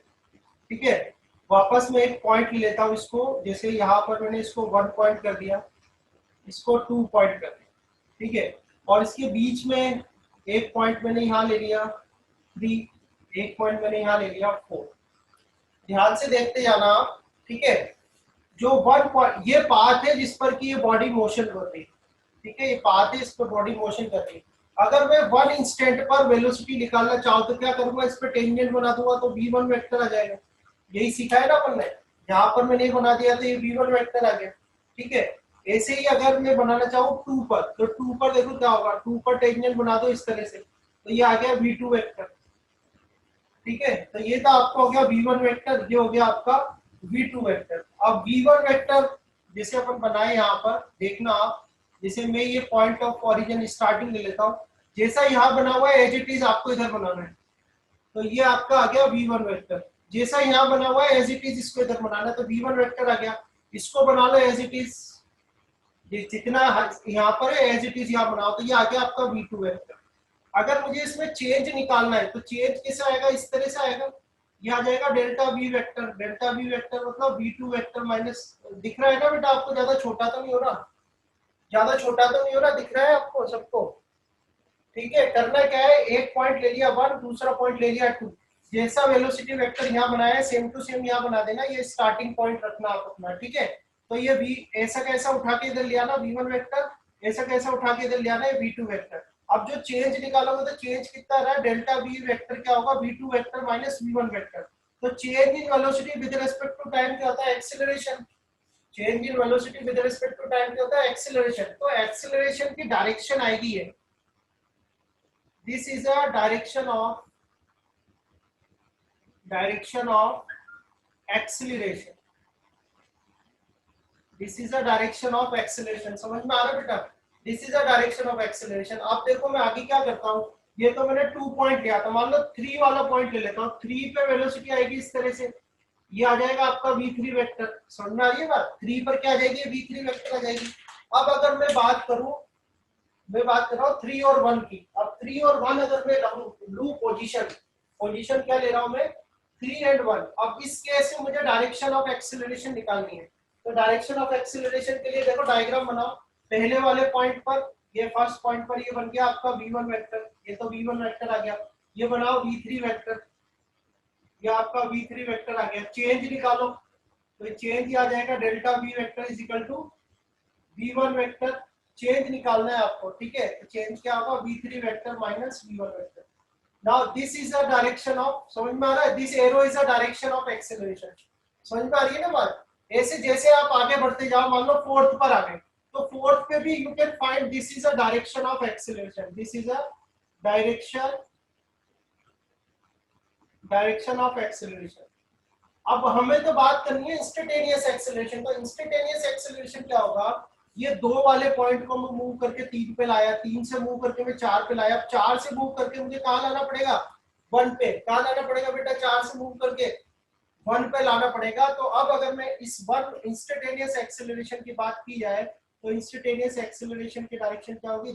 ठीक है। वापस मैं एक पॉइंट ले लेता हूँ इसको, जैसे यहाँ पर मैंने इसको 1 पॉइंट कर दिया, इसको 2 पॉइंट कर दिया, ठीक है। और इसके बीच में एक पॉइंट मैंने यहाँ ले लिया 3, एक पॉइंट मैंने यहाँ ले लिया 4। ध्यान से देखते जाना आप, ठीक है। जो 1 पॉइंट, ये पाथ है जिस पर की ये बॉडी मोशन कर रही है, ठीक है। ये पाथ है, इस पर बॉडी मोशन कर रही है। अगर मैं 1 इंस्टेंट पर वेलोसिटी निकालना चाहूँ तो क्या करूंगा, इस पर टेंजेंट बना दूंगा तो v1 वेक्टर आ जाएगा। यही सीखा है ना अपन ने। यहाँ पर मैंने ये बना दिया तो ये v1 वेक्टर आ गया, ठीक है। ऐसे ही अगर मैं बनाना चाहूँ 2 पर, तो 2 पर देखो क्या होगा, 2 पर टेंजेंट बना दो इस तरह से, तो ये आ गया v2 वेक्टर, ठीक है। तो ये तो आपका हो गया v1 वेक्टर, ये हो गया आपका v2 वेक्टर। अब v1 वेक्टर जैसे अपन बनाए यहाँ पर, देखना आप, जैसे मैं ये पॉइंट ऑफ ओरिजिन स्टार्टिंग ले लेता हूँ, जैसा यहाँ बना हुआ है एज इट इज आपको इधर बनाना है, तो ये आपका आ गया v1 वेक्टर। जैसा यहाँ बना हुआ है एज इट इज इसको इधर बनाना है, तो v1 वेक्टर आ गया। इसको बना लो एज इट इज, जितना यहाँ पर है एज इट इज यहाँ बनाओ, तो ये आ गया आपका v2 वेक्टर। अगर मुझे इसमें चेंज निकालना है तो चेंज कैसे आएगा, इस तरह से आएगा, ये आ जाएगा delta V vector. Delta V vector मतलब v2 वेक्टर माइनस, दिख रहा है ना बेटा आपको, ज्यादा छोटा तो नहीं हो रहा, ज्यादा छोटा तो नहीं हो रहा, दिख रहा है आपको सबको, ठीक है। करना क्या है, एक पॉइंट ले लिया 1, दूसरा पॉइंट ले लिया 2, जैसा वेलोसिटी वेक्टर यहाँ बनाया है सेम टू सेम यहाँ बना देना, ये स्टार्टिंग पॉइंट रखना आप अपना, ठीक है। तो ये v ऐसा कैसा उठा के इधर लिया ना v1 वेक्टर, ऐसा कैसा उठा के इधर लिया ना v2 वेक्टर। अब जो चेंज निकालोगे तो चेंज कितना रहा, डेल्टा v वेक्टर क्या होगा, v2 vector minus v1 vector. तो change in velocity with respect to time क्या होता है, acceleration. Change in velocity with respect to time क्या होता है, एक्सीलरेशन। तो एक्सीलरेशन की डायरेक्शन आएगी है, this is a direction of acceleration, this is a direction of acceleration. समझ में आ रहा है बेटा, this is a direction of acceleration. आप देखो मैं आगे क्या करता हूँ, ये तो मैंने 2 पॉइंट लिया था, मान लो 3 वाला पॉइंट ले लेता हूँ, 3 पे वेलोसिटी आएगी इस तरह से, ये आ जाएगा आपका v3 वेक्टर। समझ में आ रही है बात, 3 पर क्या आ जाएगी, v3 वेक्टर आ जाएगी। अब अगर मैं बात करूं, मैं बात कर रहा हूँ 3 और 1 की। अब 3 और 1 अगर मैं लूं पोजीशन, पोजीशन क्या ले रहा हूं मैं, 3 एंड 1। अब इस केस में मुझे डायरेक्शन ऑफ एक्सीलरेशन निकालनी है, तो डायरेक्शन ऑफ एक्सीलरेशन के लिए देखो डायग्राम बनाओ। पहले वाले पॉइंट पर, ये फर्स्ट पॉइंट पर ये बन गया आपका v1 वेक्टर, ये तो v1 वेक्टर आ गया। ये बनाओ v3 वेक्टर, ये आपका v3 वेक्टर आ गया। चेंज निकालो, तो चेंज आ जाएगा delta v vector is equal to v1 vector. Change निकालना है आपको, ठीक है। तो चेंज क्या होगा, v3 vector minus v1 vector. Now this is the direction of, समझ में आ रहा है, this arrow is the direction of acceleration. समझ में आ रही है ना बात। ऐसे जैसे आप आगे बढ़ते जाओ, मान लो 4th पर आ गए, तो 4th पे भी you can find this is a direction of acceleration, this is a direction of acceleration. अब हमें तो बात करनी है इंस्टेंटेनियस एक्सेलरेशन। तो इंस्टेंटेनियस एक्सेलरेशन क्या होगा, ये 2 वाले पॉइंट को मैं मूव करके 3 पे लाया, 3 से मूव करके मैं 4 पे लाया, 4 से मूव करके मुझे कहाँ लाना पड़ेगा, 1 पे। कहाँ लाना पड़ेगा बेटा, 4 से मूव करके 1 पे लाना पड़ेगा। तो अब अगर मैं इस 1 इंस्टेंटेनियस एक्सेलरेशन की बात की जाए, तो इंस्टेंटेनियस एक्सेलरेशन की डायरेक्शन क्या होगी,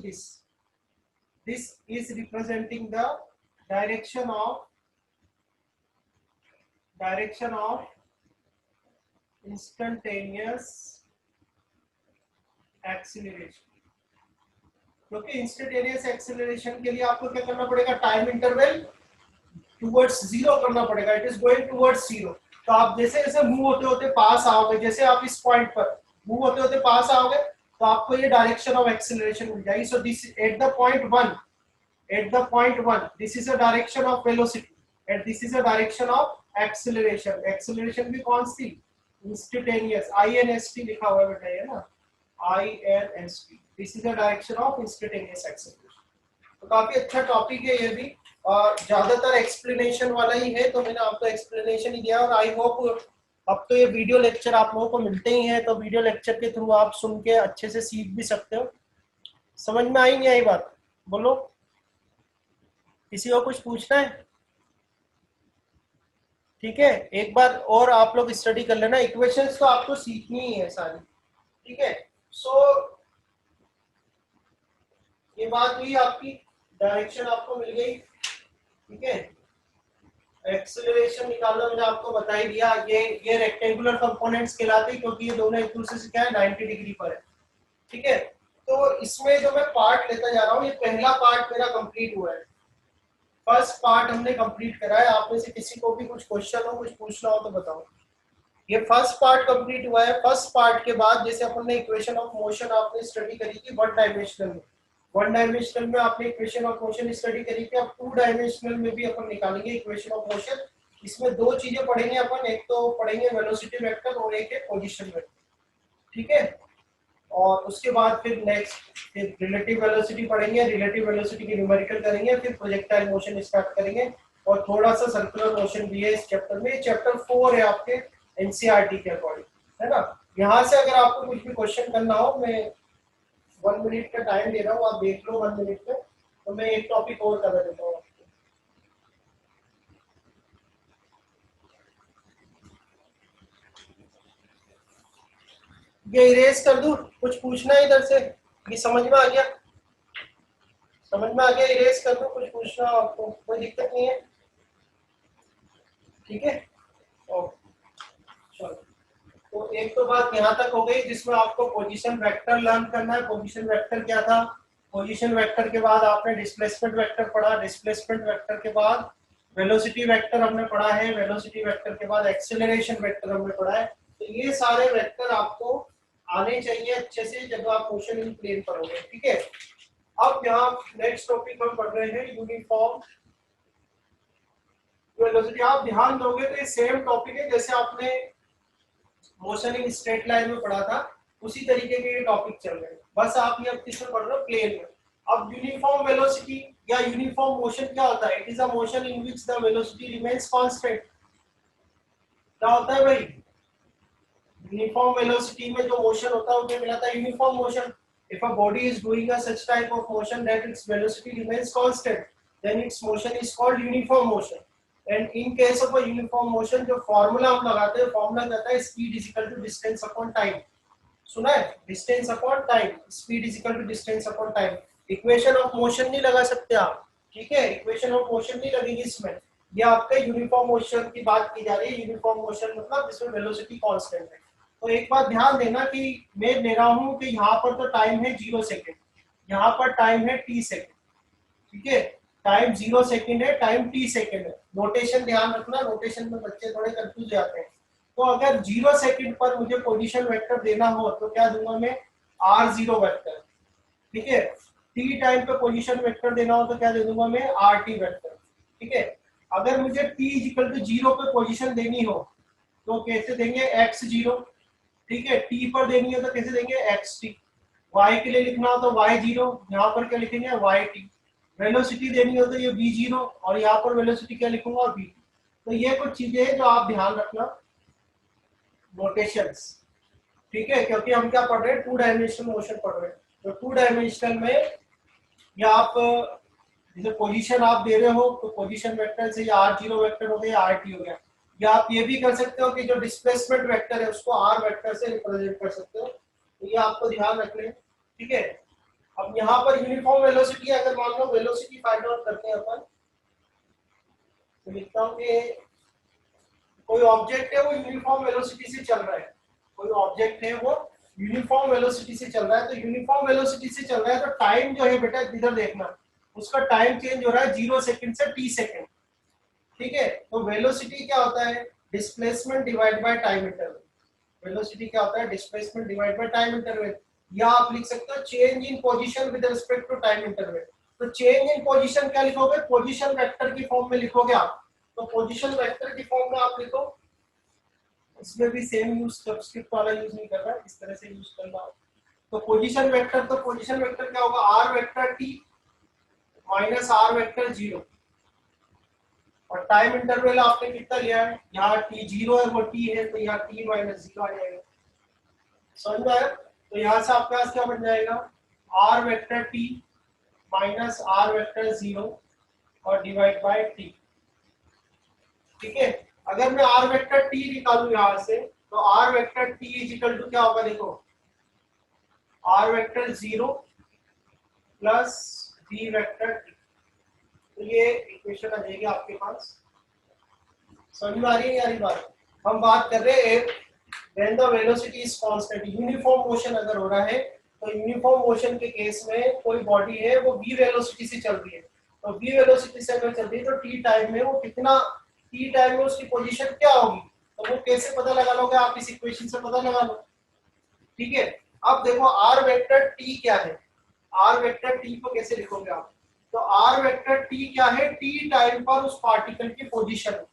this is representing the direction of instantaneous acceleration. क्योंकि इंस्टेंटेनियस एक्सीलरेशन के लिए आपको क्या करना पड़ेगा, टाइम इंटरवल टुवर्ड्स 0 करना पड़ेगा, इट इज गोइंग टुवर्ड्स 0। तो आप जैसे जैसे मूव होते होते पास आओगे, जैसे आप इस पॉइंट पर मूव होते होते पास आओगे, तो आपको ये डायरेक्शन ऑफ एक्सीलरेशन मिल जाएगी। So this at the point 1, this is a direction of velocity, and this is a direction of acceleration. Acceleration भी कौन सी, इंस्टेंटेनियस, INST लिखा हुआ है बेटा, ये ना INST, this is a direction of instantaneous acceleration. तो काफी अच्छा टॉपिक है ये भी, और ज्यादातर एक्सप्लेनेशन वाला ही है, तो मैंने आपको एक्सप्लेनेशन ही दिया। और आई होप अब तो ये वीडियो लेक्चर आप लोगों को मिलते ही हैं, तो वीडियो लेक्चर के थ्रू आप सुन के अच्छे से सीख भी सकते हो। समझ में आई नहीं आई बात, बोलो, किसी को कुछ पूछना है? ठीक है, एक बार और आप लोग स्टडी कर लेना, इक्वेशंस तो आपको सीखनी ही है सारी। ठीक है, सो ये बात हुई आपकी, डायरेक्शन आपको मिल गई। ठीक है, एक्सेलरेशन निकालना मैंने आपको बता ही दिया। ये रेक्टेंगुलर कंपोनेंट्स कहलाते हैं, क्योंकि ये दोनों एक दूसरे से क्या है, 90 डिग्री पर है। ठीक है, तो इसमें जो मैं पार्ट लेता जा रहा हूँ, ये पहला पार्ट मेरा कंप्लीट हुआ है, फर्स्ट पार्ट हमने कंप्लीट करा है। आप में से किसी को भी कुछ क्वेश्चन हो, कुछ पूछना हो तो बताओ। ये फर्स्ट पार्ट कंप्लीट हुआ है। फर्स्ट पार्ट के बाद जैसे अपन ने इक्वेशन ऑफ मोशन आपने स्टडी करी थी वन डायमेंशनल में, वन डायमेंशनल में आपने इक्वेशन ऑफ मोशन स्टडी करी थी, अब टू डायमेंशनल में भी अपन निकालेंगे इक्वेशन ऑफ मोशन। इसमें दो चीजें पढ़ेंगे अपन, एक तो पढ़ेंगे वेलोसिटी वेक्टर और एक है पोजीशन वेक्टर। ठीक है, और उसके बाद फिर नेक्स्ट फिर रिलेटिव वेलोसिटी पढ़ेंगे, रिलेटिव वेलोसिटी की न्यूमेरिकल करेंगे, फिर प्रोजेक्टाइल मोशन स्टार्ट करेंगे, और थोड़ा सा सर्कुलर मोशन भी है इस चैप्टर में। चैप्टर 4 है आपके एनसीईआरटी के अकॉर्डिंग, है ना। यहाँ से अगर आपको कुछ भी क्वेश्चन करना हो, मैं 1 मिनट का टाइम दे रहा हूँ, आप देख लो 1 मिनट में, तो मैं एक टॉपिक और कर देता हूँ। ये इरेज कर दूं, कुछ पूछना है इधर से, ये समझ में आ गया? समझ में आ गया, इरेज कर दूं, कुछ पूछना हो आपको, कोई दिक्कत नहीं है? ठीक है, ओके, चलो। तो एक तो बात यहाँ तक हो गई, जिसमें आपको पोजीशन वेक्टर लर्न करना है। पोजीशन वेक्टर क्या था? पोजीशन वेक्टर के बाद आपने डिस्प्लेसमेंट वेक्टर पढ़ा, डिस्प्लेसमेंट वेक्टर के बाद वेलोसिटी वेक्टर हमने पढ़ा है, वेलोसिटी वेक्टर के बाद एक्सेलरेशन वेक्टर हमने पढ़ा है। तो ये सारे वेक्टर आपको आने चाहिए अच्छे से जब आप मोशन इन प्लेन पढ़ोगे। ठीक है, अब यहाँ नेक्स्ट टॉपिक हम पढ़ रहे हैं यूनिफॉर्म वेलोसिटी। आप ध्यान दोगे तो ये सेम टॉपिक है जैसे आपने मोशन इन स्ट्रेट लाइन में पढ़ा था, उसी तरीके के ये टॉपिक चल रहे हैं, बस आप ये अब किसमें पढ़ रहे हो, प्लेन में। अब यूनिफॉर्म वेलोसिटी या यूनिफॉर्म मोशन क्या होता है? It is a motion in which the velocity remains constant. क्या होता है भाई? यूनिफॉर्म वेलोसिटी में जो मोशन होता है वो क्या कहलाता है? Uniform motion. If a body is doing a such type of motion that its velocity remains constant, then its motion is called uniform motion. And in case of a uniform motion, जो फॉर्मूला हम लगाते हैं, फॉर्मूला कहता है speed is equal to distance upon time. सुना है? Distance upon time, speed is equal to distance upon time. Equation of motion नहीं लगा सकते आप, ठीक है, इक्वेशन ऑफ मोशन नहीं लगेगी इसमें। ये आपका यूनिफॉर्म मोशन की बात की जा रही है। यूनिफॉर्म मोशन मतलब जिसमें वेलोसिटी कांस्टेंट है। तो एक बात ध्यान देना कि मैं ले रहा हूं कि यहाँ पर तो टाइम है 0 सेकेंड, यहाँ पर टाइम है t सेकेंड। ठीक है, टाइम 0 सेकेंड है, टाइम t सेकेंड है। नोटेशन ध्यान रखना, नोटेशन में बच्चे थोड़े कंफ्यूज जाते हैं। तो अगर 0 सेकेंड पर मुझे पोजीशन वेक्टर देना हो तो क्या दूंगा मैं? r0 vector. ठीक है, t टाइम पे पोजीशन वेक्टर देना हो तो क्या दे दूंगा मैं? rt vector. ठीक है, अगर मुझे t इक्वल टू 0 पे पोजीशन देनी हो तो कैसे देंगे? x0। ठीक है, t पर देनी हो तो कैसे देंगे? xt। y के लिए लिखना हो तो y0, यहाँ पर क्या लिखेंगे? yt। वेलोसिटी देनी हो तो ये v0, और यहाँ पर वेलोसिटी क्या लिखूंगा? v। तो ये कुछ चीजें हैं जो आप ध्यान रखना, नोटेशंस। ठीक है, क्योंकि हम क्या पढ़ रहे हैं? टू डायमेंशनल मोशन पढ़ रहे हैं। तो टू डायमेंशनल में या आप जैसे पोजीशन आप दे रहे हो तो पोजीशन वेक्टर से या r0 वेक्टर हो गया, rt हो गया। या आप ये भी कर सकते हो कि जो डिस्प्लेसमेंट वेक्टर है उसको r वेक्टर से रिप्रेजेंट कर सकते हो। तो ये आपको ध्यान रखना है। ठीक है, अब यहाँ पर यूनिफॉर्म वेलोसिटी, अगर मान लो वेलोसिटी फाइंड आउट करते हैं अपन, तो लिखता हूँ कि कोई ऑब्जेक्ट है वो यूनिफॉर्म वेलोसिटी से चल रहा है, कोई ऑब्जेक्ट है वो यूनिफॉर्म वेलोसिटी से चल रहा है। तो यूनिफॉर्म वेलोसिटी से चल रहा है तो टाइम जो है बेटा इधर देखना, उसका टाइम चेंज हो रहा है 0 सेकंड से t सेकंड। ठीक है, तो वेलोसिटी क्या होता है? Displacement divide by time interval. Velocity क्या होता है? Displacement divide by time interval. या आप लिख सकते हो change in position with respect to time interval. तो चेंज इन पोजीशन क्या लिखोगे? पोजीशन वेक्टर की फॉर्म में लिखोगे आप। तो पोजीशन वेक्टर की फॉर्म में आप लिखो, इसमें भी सेम यूज, सब्सक्रिप्ट वाला यूज नहीं कर रहा, इस तरह से यूज करना। तो पोजीशन वेक्टर, तो पोजीशन वेक्टर क्या होगा, R vector T minus R vector 0, और टाइम इंटरवल आपने कितना लिया है, यहाँ टी 0 है वो टी है, तो यहाँ टी माइनस 0 आ जाएगा। समझ में आया? तो यहाँ से आपके पास क्या बन जाएगा, R vector T minus R vector 0 और डिवाइड बाय टी। ठीक है, अगर मैं आर वेक्टर टी निकालू यहाँ से, तो R vector T is equal to क्या होगा, देखो R vector 0 plus B vector T, तो ये इक्वेशन आ जाएगी आपके पास। समझ में आ रही है यारी बात? हम बात कर रहे हैं when the velocity is constant, uniform motion अगर हो रहा है, तो यूनिफॉर्म मोशन के केस में कोई बॉडी है वो v वेलोसिटी से चल रही है, तो v वेलोसिटी से अगर चल रही है तो t टाइम में वो कितना, t टाइम में उसकी पोजीशन क्या होगी, तो वो कैसे पता लगा लोगे आप, इस इक्वेशन से पता लगा लो। ठीक है, अब देखो r वेक्टर t क्या है, r वेक्टर t को कैसे लिखोगे आप, तो r वेक्टर t क्या है, t टाइम पर उस पार्टिकल की पोजीशन,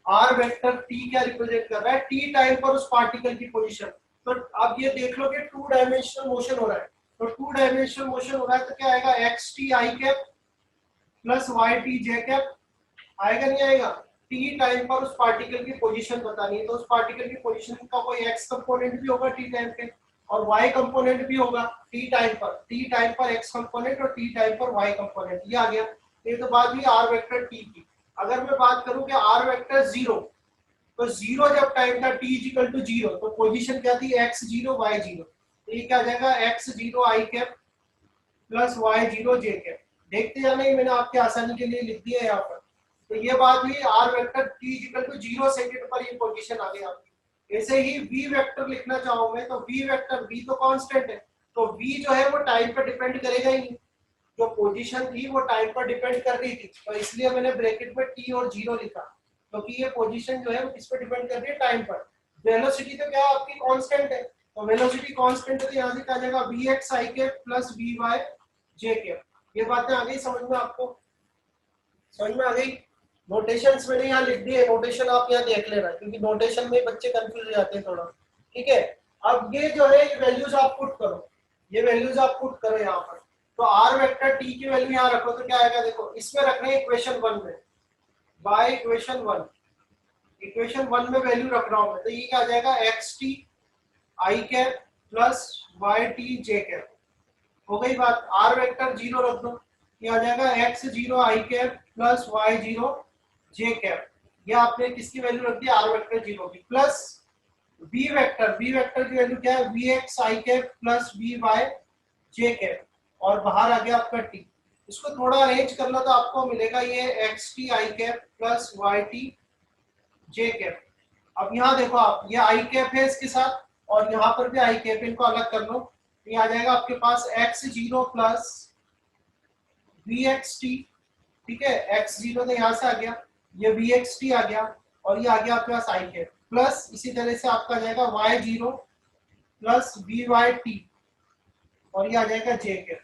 आर वेक्टर टी क्या रिप्रेजेंट कर रहा है, टी टाइम पर उस पार्टिकल की पोजीशन। तो अब ये देख लो कि टू डायमेंशनल मोशन हो रहा है, तो टू डायमेंशनल मोशन हो रहा है तो क्या आएगा, X T I cap plus Y T J cap, आएगा नहीं आएगा, टी टाइम पर उस पार्टिकल की पोजीशन बतानी है, तो उस पार्टिकल की पोजीशन का कोई एक्स कंपोनेंट भी होगा टी टाइम पे, और वाई कंपोनेंट भी होगा टी टाइम पर एक्स कंपोनेंट और टी टाइम पर वाई कंपोनेंट, ये आ गया। ये तो बात हुई आर वेक्टर टी की। अगर मैं बात करूं कि आर वेक्टर 0, तो 0 जब टाइम था t इक्वल टू 0, तो पोजीशन क्या थी, x0 y0, तो ये क्या आ जाएगा, x0 i cap plus y0 j cap. देखते या नहीं, मैंने आपके आसानी के लिए लिख दिया है यहाँ पर। तो ये बात हुई R vector t equal to 0 second पर ये पोजीशन आ गई आपकी। ऐसे ही v वेक्टर लिखना चाहूंगा, तो v वेक्टर, v तो कांस्टेंट है, तो v जो है वो टाइम पर डिपेंड करेगा ही नहीं, जो पोजीशन थी वो टाइम पर डिपेंड कर रही थी, तो इसलिए मैंने ब्रैकेट में t और 0 लिखा, क्योंकि ये पोजीशन जो है वो किस पर डिपेंड कर रही है, टाइम पर। वेलोसिटी तो क्या आपकी कांस्टेंट है, तो वेलोसिटी कांस्टेंट है, तो यहाँ से क्या जाएगा, vx i के प्लस vy j के। ये बातें आ गई समझ में आपको, समझ में आ गई? नोटेशंस मैंने यहाँ लिख दिए, नोटेशन आप यहाँ देख लेना, क्योंकि नोटेशन में बच्चे कंफ्यूज हो जाते हैं थोड़ा। ठीक है, अब ये जो है ये वैल्यूज आप पुट करो, ये वैल्यूज आप पुट करो यहाँ पर। तो आर वेक्टर टी की वैल्यू यहाँ रखो, तो क्या आएगा, देखो इसमें रखना है इक्वेशन 1 में, बाय इक्वेशन 1, इक्वेशन 1 में वैल्यू रख रहा हूं मैं, तो ये क्या आ जाएगा, X T I cap plus Y T J cap. हो गई बात, आर वेक्टर 0 रख दो, ये आ जाएगा x0 आई कैप प्लस y0 जे कैप। ये आपने किसकी वैल्यू रख दी, आर वेक्टर 0 की, plus B vector, B vector की वैल्यू क्या है, vx I cap plus vy J cap, और बाहर आ गया आपका t। इसको थोड़ा अरेंज करना तो आपको मिलेगा ये X T I cap plus Y T J cap. अब यहाँ देखो आप, ये आई कैप है इसके साथ, और यहाँ पर भी आई कैप, इनको अलग कर लो, ये आ जाएगा आपके पास x0 प्लस vxt। ठीक है, x0 तो यहाँ से आ गया, ये vxt आ गया, और ये आ गया आपके पास आई कैप, प्लस इसी तरह से आपका आ जाएगा y0 प्लस vyt, और ये आ जाएगा जे कैप।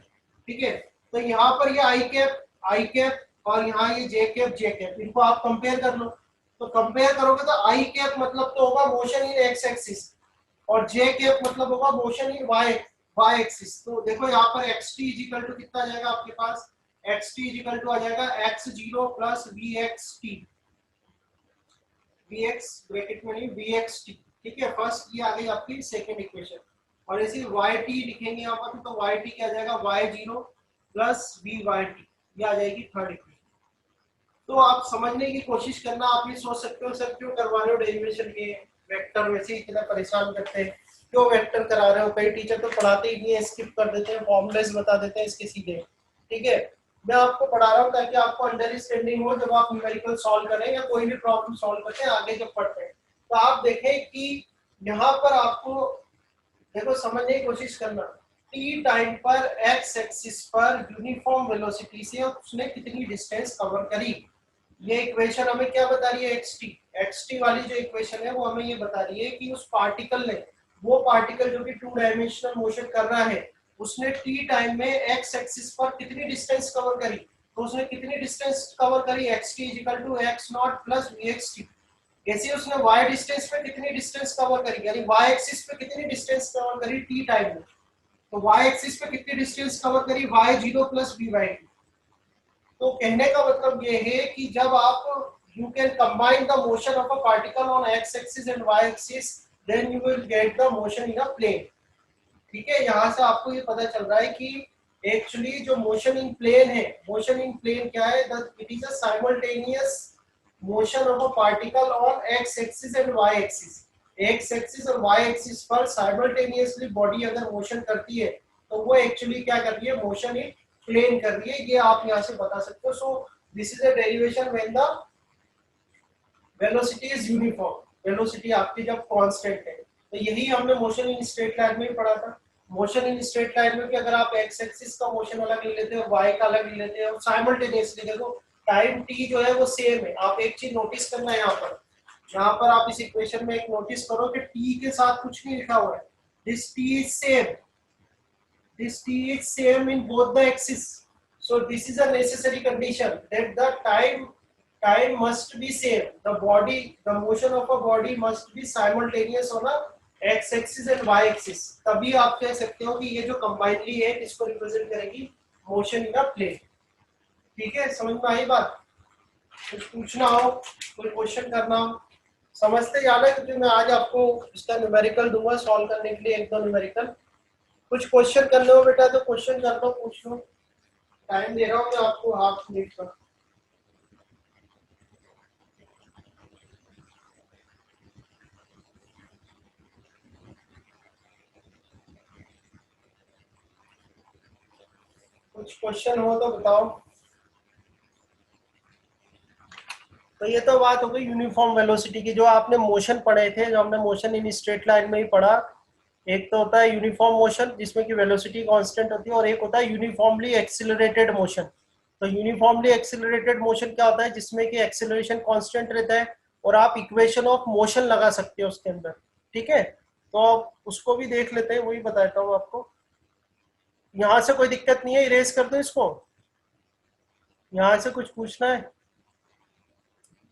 ठीक है, तो यहाँ पर ये आई कैप और यहाँ ये जे कैप, इनको आप कंपेयर कर लो, तो कंपेयर करोगे तो आई कैप मतलब तो होगा मोशन इन एक्स एक्सिस, और जे कैप मतलब होगा मोशन इन वाई एक्सिस। तो देखो यहाँ पर x t is equal to कितना आ जाएगा आपके पास, x t is equal to आ जाएगा x0 plus vxt, vx bracket में नहीं vxt। ठीक है, फर्स्ट ये आ गई आपकी सेकेंड इक्वेशन, और ऐसे yt लिखेंगे यहाँ पर, तो yt क्या आ जाएगा, y0 प्लस vyt, ये आ जाएगी थर्ड इक्वेशन। तो आप समझने की कोशिश करना, आप ये सोच सकते हो सर क्यों करवा रहे हो डेरिवेशन के, वेक्टर वैसे ही इतना परेशान करते हैं, क्यों वेक्टर करा रहे हो, कई टीचर तो पढ़ाते ही नहीं है, स्किप कर देते हैं, फॉर्मूलेस बता देते हैं इसके सीधे। ठीक है, मैं आपको पढ़ा रहा हूँ ताकि आपको अंडरस्टैंडिंग हो, जब आप न्यूमेरिकल सॉल्व करें या कोई भी प्रॉब्लम सॉल्व करते हैं आगे जब पढ़ते हैं, तो आप देखें कि यहाँ पर आपको देखो समझने की कोशिश करना, टी टाइम पर एक्स एक्सिस पर यूनिफॉर्म वेलोसिटी से उसने कितनी डिस्टेंस कवर करी। ये इक्वेशन हमें क्या बता रही है, एक्सटी वाली जो इक्वेशन है वो हमें ये बता रही है कि उस पार्टिकल ने, वो पार्टिकल जो कि टू डायमेंशनल मोशन कर रहा है, उसने टी टाइम में एक्स एक्सिस पर कितनी डिस्टेंस कवर करी। तो उसने कितनी डिस्टेंस कवर करी, xt equal to X not plus V X T. ऐसे उसने y डिस्टेंस पे कितनी डिस्टेंस कवर करी, यानी y एक्सिस पे कितनी डिस्टेंस कवर करी t टाइम में। तो y एक्सिस पे कितनी डिस्टेंस कवर करी, y0 प्लस v/t। तो कहने का मतलब ये है कि जब आप you can combine the motion of a particle on x axis and y axis, then you will get the motion in a plane. ठीक है, यहाँ से आपको ये पता चल रहा है कि एक्चुअली जो मोशन इन प्लेन है, मोशन इन प्लेन क्या है, it is a simultaneous motion of a particle on x axis and y axis. X axis और वाई एक्सिस पर साइमल्टेनियसली बॉडी अगर मोशन करती है तो वो एक्चुअली क्या कर रही है, मोशन इन प्लेन कर रही है। ये आप यहाँ से बता सकते हो। So this is a derivation when the velocity is uniform. Velocity आपकी जब कांस्टेंट है, तो यही हमने मोशन इन स्ट्रेट लाइन में भी पढ़ा था। मोशन इन स्ट्रेट लाइन में भी अगर आप एक्स एक्सिस का मोशन अलग ले लेते हो, वाई का अलग ले लेते हो, साइमल्टेनियसली देखो टाइम टी जो है वो सेम है। आप एक चीज नोटिस करना है, यहाँ पर आप इस इक्वेशन में एक नोटिस करो कि टी के साथ कुछ नहीं लिखा हुआ है। This T is same, this t is same in both the axis, so this is a necessary condition that the time must be same. The motion of a body must be simultaneous on a x axis and y axis, तभी आप कह सकते हो कि ये जो कंबाइनली है इसको रिप्रेजेंट करेगी मोशन इन अ प्लेन। ठीक है, समझ में आई बात? कुछ पूछना हो, कोई क्वेश्चन करना हो, समझते जाना, क्योंकि मैं आज आपको इसका न्यूमेरिकल दूंगा सॉल्व करने के लिए, एक दो न्यूमेरिकल। कुछ क्वेश्चन कर लो बेटा, तो क्वेश्चन कर लो, पूछ लो, टाइम दे रहा हूँ मैं आपको हाफ मिनट का। कुछ क्वेश्चन हो तो बताओ। तो ये तो बात हो गई यूनिफॉर्म वेलोसिटी की। जो आपने मोशन पढ़े थे, जो हमने मोशन इन स्ट्रेट लाइन में ही पढ़ा, एक तो होता है यूनिफॉर्म मोशन जिसमें कि वेलोसिटी कांस्टेंट होती है, और एक होता है यूनिफॉर्मली एक्सिलरेटेड मोशन। तो यूनिफॉर्मली एक्सिलरेटेड मोशन क्या होता है, जिसमें कि एक्सिलरेशन कांस्टेंट रहता है और आप इक्वेशन ऑफ मोशन लगा सकते हो उसके अंदर। ठीक है, तो उसको भी देख लेते हैं, वही बताता हूँ आपको। यहाँ से कोई दिक्कत नहीं है, इरेज कर दो इसको। यहाँ से कुछ पूछना है,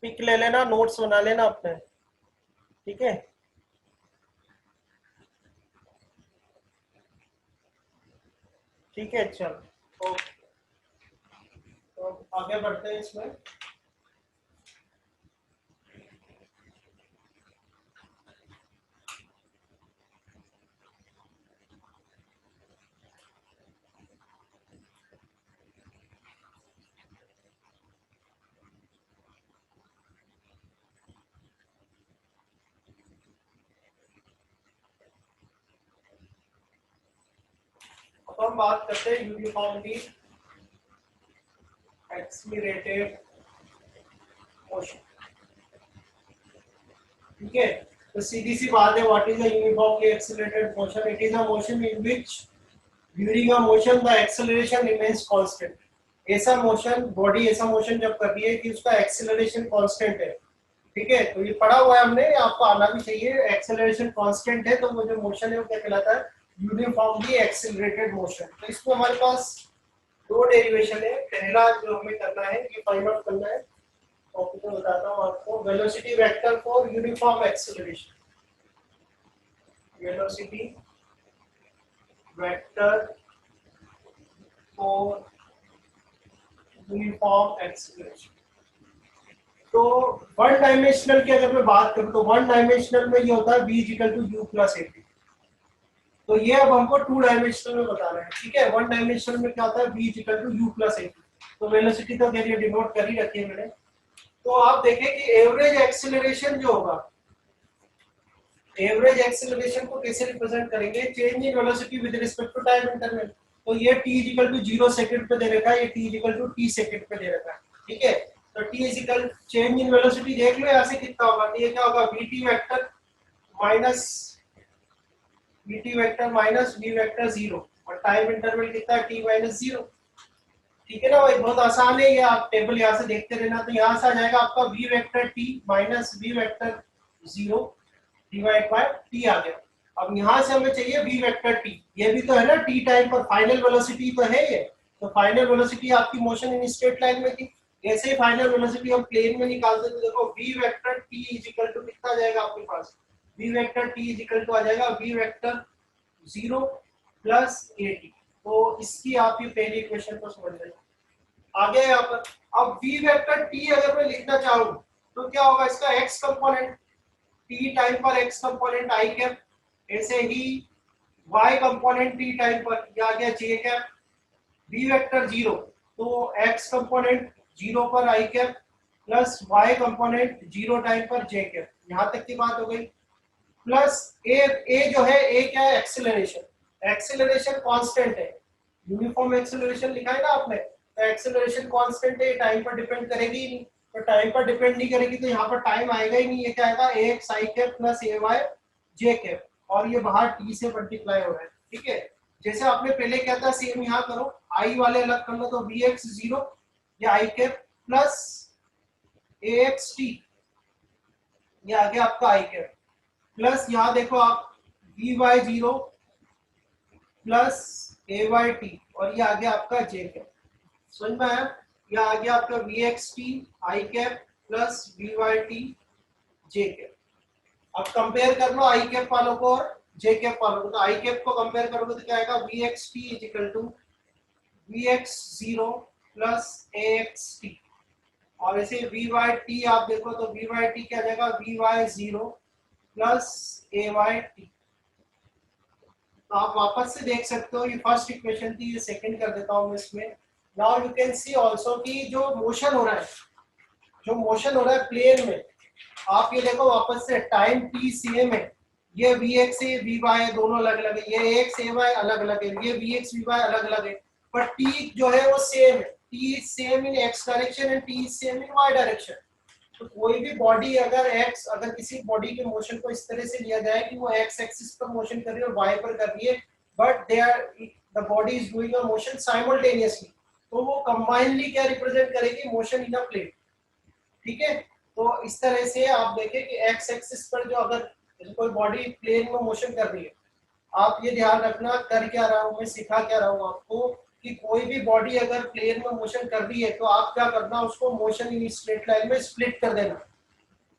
पिक ले लेना, नोट्स बना लेना अपने। ठीक है, ठीक है, चलो तो आगे बढ़ते हैं इसमें। अब हम बात करते हैं यूनिफॉर्मली एक्सिलरेटेड मोशन। ठीक है, तो सीधी सी बात है, what is a uniformly accelerated motion? It is a motion in which during a motion the acceleration remains constant. ऐसा मोशन, बॉडी ऐसा मोशन जब कर रही है कि उसका एक्सेलरेशन कांस्टेंट है। ठीक है, तो ये पढ़ा हुआ है हमने, आपको आना भी चाहिए। एक्सेलरेशन कांस्टेंट है तो वो जो मोशन है वो क्या कहलाता है, यूनिफॉर्मली एक्सिलरेटेड मोशन। तो इसमें हमारे पास दो डेरिवेशन है। पहला जो हमें करना है, ये फाइंड आउट करना है, टॉपिक में बताता हूँ आपको। Velocity vector for uniform acceleration, velocity vector for uniform acceleration. तो वन डायमेंशनल की अगर मैं बात करूं तो वन डायमेंशनल में ये होता है v equal to u plus a. तो ये अब हमको टू डायमेंशनल में बताना है। ठीक है, वन डायमेंशनल में क्या होता है, v equal to u plus a. तो वेलोसिटी तो खैर ये डिनोट कर ही रखी है मैंने। तो आप देखें कि एवरेज एक्सेलरेशन जो होगा, एवरेज एक्सेलरेशन को कैसे रिप्रेजेंट करेंगे, change in velocity with respect to time interval. तो ये t इक्वल टू 0 सेकंड पे दे रखा है, ये t equal to t second पे दे रखा है। ठीक है, तो t equal change in velocity देख लो यहाँ से कितना होगा। तो ये क्या होगा, vt vector minus v vector 0, और टाइम इंटरवल कितना है, t माइनस 0। ठीक है ना भाई, बहुत आसान है ये, आप टेबल यहाँ से देखते रहना। तो यहाँ से आ जाएगा आपका v vector t minus v vector 0 divide by t आ गया। अब यहाँ से हमें चाहिए v वेक्टर t, ये भी तो है ना t टाइम पर, फाइनल वेलोसिटी तो है ये। तो फाइनल वेलोसिटी आपकी मोशन इन स्ट्रेट लाइन में थी। ऐसे ही फाइनल वेलोसिटी हम प्लेन में निकालते तो देखो v vector t is equal to कितना आ जाएगा आपके पास, v vector t is equal to आ जाएगा v वेक्टर 0 प्लस at। तो इसकी आप ये पहली इक्वेशन को समझ लें। आगे यहाँ पर अब v वेक्टर t अगर मैं लिखना चाहूँ तो क्या होगा, इसका x कंपोनेंट t टाइम पर x कंपोनेंट i कैप, ऐसे ही y कंपोनेंट t टाइम पर क्या आ गया j कैप, v वेक्टर 0 तो x कंपोनेंट 0 पर i cap plus y component 0 time पर j कैप, यहाँ तक की बात हो गई। प्लस a जो है a क्या है, एक्सेलरेशन, एक्सेलरेशन कांस्टेंट है, यूनिफॉर्म एक्सेलरेशन लिखा है ना आपने, तो एक्सेलरेशन कांस्टेंट है, टाइम पर डिपेंड करेगी ही नहीं, तो टाइम पर डिपेंड नहीं करेगी तो यहाँ पर टाइम आएगा ही नहीं, ये क्या आएगा ax i cap plus ay j cap, और ये बाहर t से मल्टीप्लाई हो रहा है, ठीक है। जैसे आपने पहले क्या था सेम यहाँ करो, i वाले अलग कर लो, तो vx 0 ये i cap plus ax t ये आ गया आपका i कैप, प्लस यहाँ देखो आप vy 0 प्लस ay t और ये आ गया आपका j कैप, समझ में आया, ये आ गया आपका vx t i cap plus vy t j cap. अब कंपेयर कर लो आई कैप वालों को और जे कैप वालों को, तो आई कैप को कंपेयर करोगे तो क्या आएगा vxt is equal to vx0 plus axt, और ऐसे vyt आप देखो तो vyt क्या जाएगा vy0 प्लस ayt। तो आप वापस से देख सकते हो, ये फर्स्ट इक्वेशन थी, ये सेकंड कर देता हूं मैं इसमें। Now you can see also कि जो मोशन हो रहा है, जो मोशन हो रहा है प्लेन में, आप ये देखो वापस से टाइम t सेम है, ये vx है vy दोनों अलग अलग है, ये ax ay अलग अलग है, ये vx vy अलग अलग है, पर t जो है वो सेम है, t same in x direction and t same in y direction. तो कोई भी बॉडी अगर किसी बॉडी के मोशन को इस तरह से लिया जाए कि वो x एक्सिस पर मोशन कर रही है और y पर कर रही है, but they are the body is doing a motion simultaneously, तो वो कंबाइनली क्या रिप्रेजेंट करेगी, मोशन इन अ प्लेन, ठीक है। तो इस तरह से आप देखें कि एक्स एक्सिस पर जो अगर कोई बॉडी प्लेन में मोशन कर रही है, आप ये ध्यान रखना कर क्या रहा हूं मैं, सिखा क्या रहा हूं आपको कि कोई भी बॉडी अगर प्लेन में मोशन कर रही है तो आप क्या करना, उसको मोशन इन स्ट्रेट लाइन में स्प्लिट कर देना,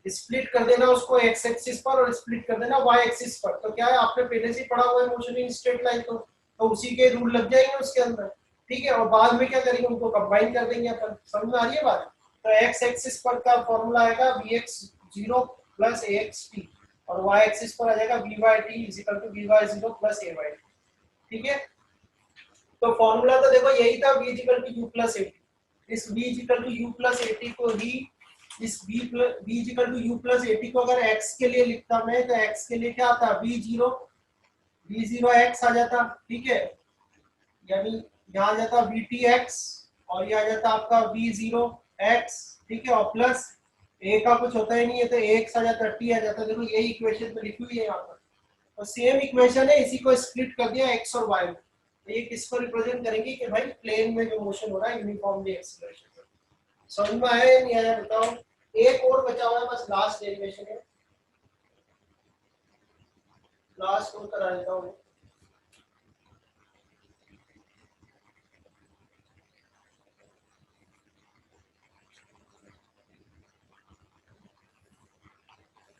स्प्लिट कर देना उसको एक्स एक्सिस पर और स्प्लिट कर देना वाई एक्सिस पर। तो क्या है, आपने पहले से ही पढ़ा हुआ है मोशन इन स्ट्रेट लाइन, तो उसी के रूल लग जाएंगे उसके अंदर, ठीक है। और बाद में क्या करेंगे, उनको कंबाइन कर देंगे अपन, समझ में आ रही है बात। तो एक्स एक्सिस पर का फॉर्मूला आएगा vx0 प्लस axt और y एक्सिस पर आ जाएगा vyt is equal to vy0 plus ay, ठीक है। तो फॉर्मूला तो देखो यही था, v equal to u plus at, इस v equal to u plus at को ही, इस v equal to u plus at को अगर x के लिए लिखता मैं, तो x के लिए क्या आता, v0 x आ जाता, ठीक है, यानी यहाँ आ जाता vtx और ये आ जाता आपका v0x, ठीक है, और प्लस a का कुछ होता ही नहीं है तो x आ जाता, t आ जाता, देखो यही इक्वेशन तो लिखी हुई है यहाँ पर, और सेम इक्वेशन है, इसी को स्प्लिट कर दिया x और y में, तो ये किसको रिप्रेजेंट करेंगे कि भाई प्लेन में जो मोशन हो रहा है यूनिफॉर्मली एक्सेलरेशन। समझ में आया नहीं आया बताओ। एक और बचा हुआ है बस, लास्ट डेरिवेशन है, लास्ट और करा देता हूँ।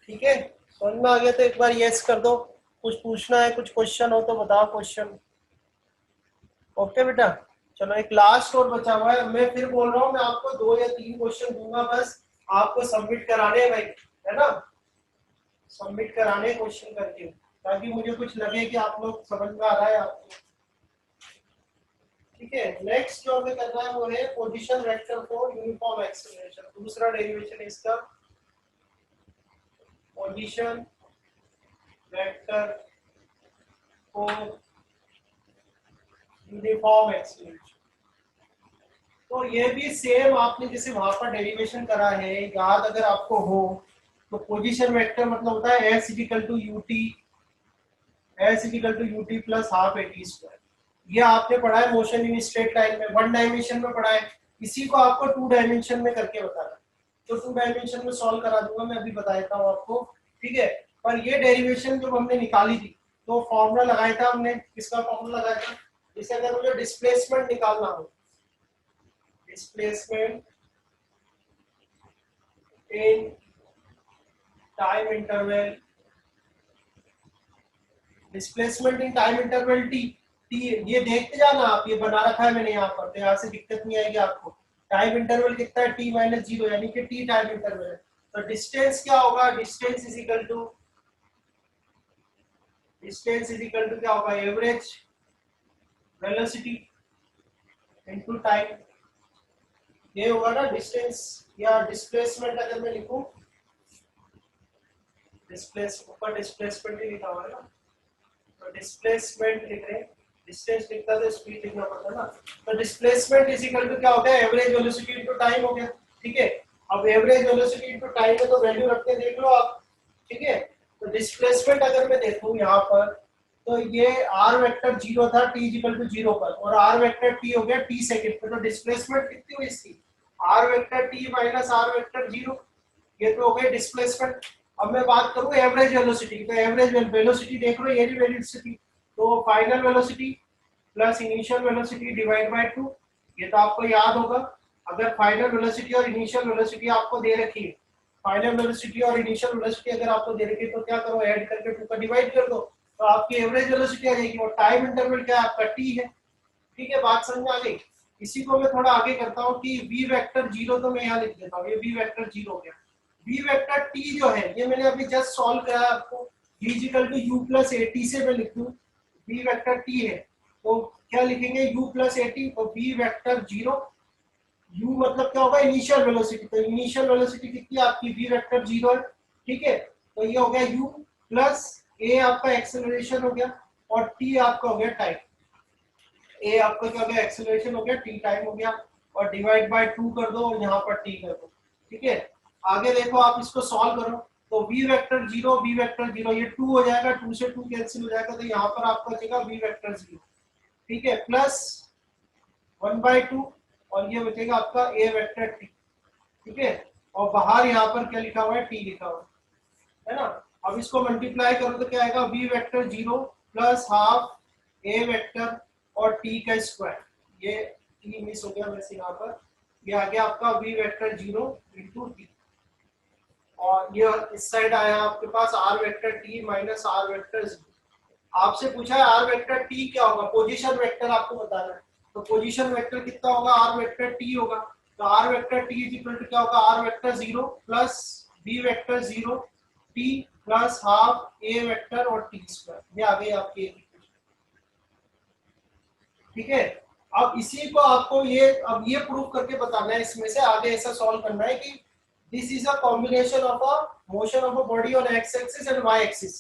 ठीक है, समझ में आ गया तो एक बार यस कर दो, कुछ पूछना है, कुछ क्वेश्चन हो तो बताओ क्वेश्चन। ओके बेटा, चलो एक लास्ट और बचा हुआ है, मैं फिर बोल रहा हूँ, मैं आपको 2 या 3 क्वेश्चन दूंगा बस, आपको सबमिट कराने हैं भाई, है ना, सबमिट कराने क्वेश्चन करके, ताकि मुझे कुछ लगे कि आप लोग समझ में आ रहा है आपको, ठीक है। नेक्स्ट जो हमें करना है वो है position vector for uniform acceleration, दूसरा डेरिवेशन है इसका, position vector for uniform acceleration. तो ये भी सेम आपने जैसे वहां पर डेरिवेशन करा है, याद अगर आपको हो तो पोजीशन वेक्टर मतलब होता है s equal to ut plus half at square. ये आपने पढ़ा है मोशन इन स्ट्रेट लाइन में, 1 डायमेंशन में पढ़ा है, इसी को आपको 2 डायमेंशन में करके बताना, तो 2 डायमेंशन में सॉल्व करा दूंगा मैं, अभी बता देता हूँ आपको, ठीक है। पर ये डेरिवेशन जब हमने निकाली थी तो फॉर्मूला लगाया था हमने, किसका फॉर्मूला लगाया था, जैसे अगर मुझे डिस्प्लेसमेंट निकालना हो, displacement in time interval, displacement in time interval T, T ये देखते जाना आप, ये बना रखा है मैंने यहाँ पर, तो यहाँ से दिक्कत नहीं आएगी आपको। टाइम इंटरवल कितना है, टी माइनस जीरो, यानी कि टी टाइम इंटरवल है। तो डिस्टेंस क्या होगा, distance is equal to, distance is equal to क्या होगा, एवरेज वेलोसिटी इनटू टाइम, ये होगा ना डिस्टेंस। या डिस्प्लेसमेंट अगर मैं लिखूं, ऊपर डिस्प्लेसमेंट ही लिखा हुआ है ना, तो डिस्प्लेसमेंट लिख रहे हैं, डिस्टेंस लिखता तो स्पीड लिखना पड़ता ना। तो डिस्प्लेसमेंट इज इक्वल टू क्या हो गया, एवरेज वेलोसिटी इनटू टाइम हो गया। ठीक है, अब एवरेज वेलोसिटी इनटू टाइम में तो वैल्यू रख के देख लो आप। ठीक है, तो डिस्प्लेसमेंट अगर मैं देखूं यहाँ पर, तो ये r वेक्टर 0 था t इक्वल टू 0 पर, और r वेक्टर t हो गया t सेकंड पे, तो डिस्प्लेसमेंट कितनी हुई इसकी, r vector t minus r vector 0, ये तो हो गई डिस्प्लेसमेंट। अब मैं बात करूं एवरेज वेलोसिटी, तो एवरेज वेलोसिटी देख लो, ये वेलोसिटी, तो final velocity plus initial velocity divide by 2, ये तो आपको याद होगा। अगर फाइनल वेलोसिटी और इनिशियल वेलोसिटी आपको दे रखी है, फाइनल वेलोसिटी और इनिशियल वेलोसिटी अगर आपको दे रखी है, तो क्या करो, ऐड करके 2 का डिवाइड कर दो, तो आपकी एवरेज वेलोसिटी आ जाएगी। और टाइम इंटरवल क्या है आपका, टी है। ठीक है, बात समझ आ गई। इसी को मैं थोड़ा आगे करता हूँ कि v वेक्टर 0, तो मैं यहाँ लिख देता हूँ, ये v वेक्टर 0 हो गया। v वेक्टर t जो है, ये मैंने अभी जस्ट सॉल्व कराया आपको, v equal to u plus a t से मैं लिख दूं, v वेक्टर t है, तो क्या लिखेंगे, u प्लस ए टी, तो v वेक्टर 0, u मतलब क्या होगा, इनिशियल वेलोसिटी, तो इनिशियल वेलोसिटी कितनी आपकी, v वेक्टर 0 है। ठीक है, तो ये हो गया u प्लस a आपका एक्सेलरेशन हो गया, और t आपका हो गया टाइम, a आपका क्या हो गया, एक्सेलरेशन हो गया, t टाइम हो गया, और डिवाइड बाय 2 कर दो, और यहाँ पर t कर दो। ठीक है, आगे देखो आप इसको सॉल्व करो, तो v वेक्टर 0, v वेक्टर 0, ये 2 हो जाएगा, 2 से 2 कैंसिल हो जाएगा, तो यहाँ पर आपका बचेगा v वेक्टर 0। ठीक है, प्लस 1/2, और ये बचेगा आपका a वेक्टर t। ठीक है, और बाहर यहाँ पर क्या लिखा हुआ है, t लिखा हुआ है ना। अब इसको मल्टीप्लाई करो तो क्या आएगा, v vector 0 plus half a vector और t का स्क्वायर, ये t मिस हो गया वैसे यहाँ पर, ये आ गया आपका v वेक्टर 0 इंटू टी, और ये इस साइड आया आपके पास r vector t minus r vector 0। आपसे पूछा है r वेक्टर t क्या होगा, पोजीशन वेक्टर आपको बताना है, तो पोजीशन वेक्टर कितना होगा, r वेक्टर t होगा, तो r vector t is equal to क्या होगा, r vector 0 plus b vector 0 t plus half a vector और t स्क्वायर, ये आ गई आपकी इक्वेशन। ठीक है, अब इसी को आपको अब ये प्रूव करके बताना है, इसमें से आगे ऐसा सॉल्व करना है कि this is a combination of a motion of a body on x axis and y axis,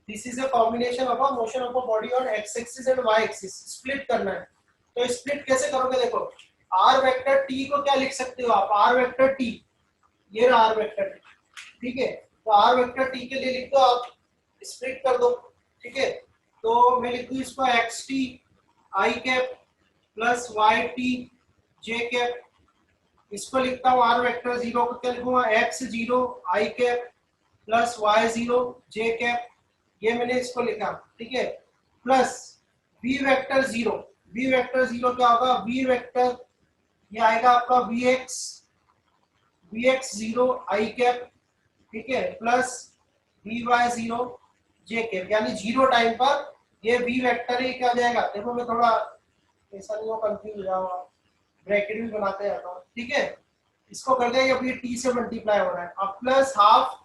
this is a combination of a motion of a body on x axis and y axis, split करना है। तो स्प्लिट कैसे करोगे, देखो r वेक्टर t को क्या लिख सकते हो आप, r वेक्टर t, ये रहा r वेक्टर t। ठीक है, तो r वेक्टर t के लिए लिख दो आप, स्प्लिट कर दो। ठीक है, तो मैं लिख दूं इसको xt i cap plus Y T J cap, इसको लिखता हूँ r वेक्टर 0 को क्या लिखूंगा, x0 i cap plus y0 j cap, ये मैंने इसको लिखा। ठीक है, plus v vector 0, v vector 0 क्या होगा, v वेक्टर ये आएगा आपका vx0 i कैप, ठीक है, प्लस vy0 j कैप, यानी 0 टाइम पर ये v वेक्टर ही क्या हो जाएगा, देखो मैं थोड़ा ऐसा नहीं हो कंफ्यूज हो जाओ, ब्रैकेट भी बनाते जाता हूँ। ठीक है, इसको कर देंगे, अब ये t से मल्टीप्लाई हो रहा है, अब प्लस हाफ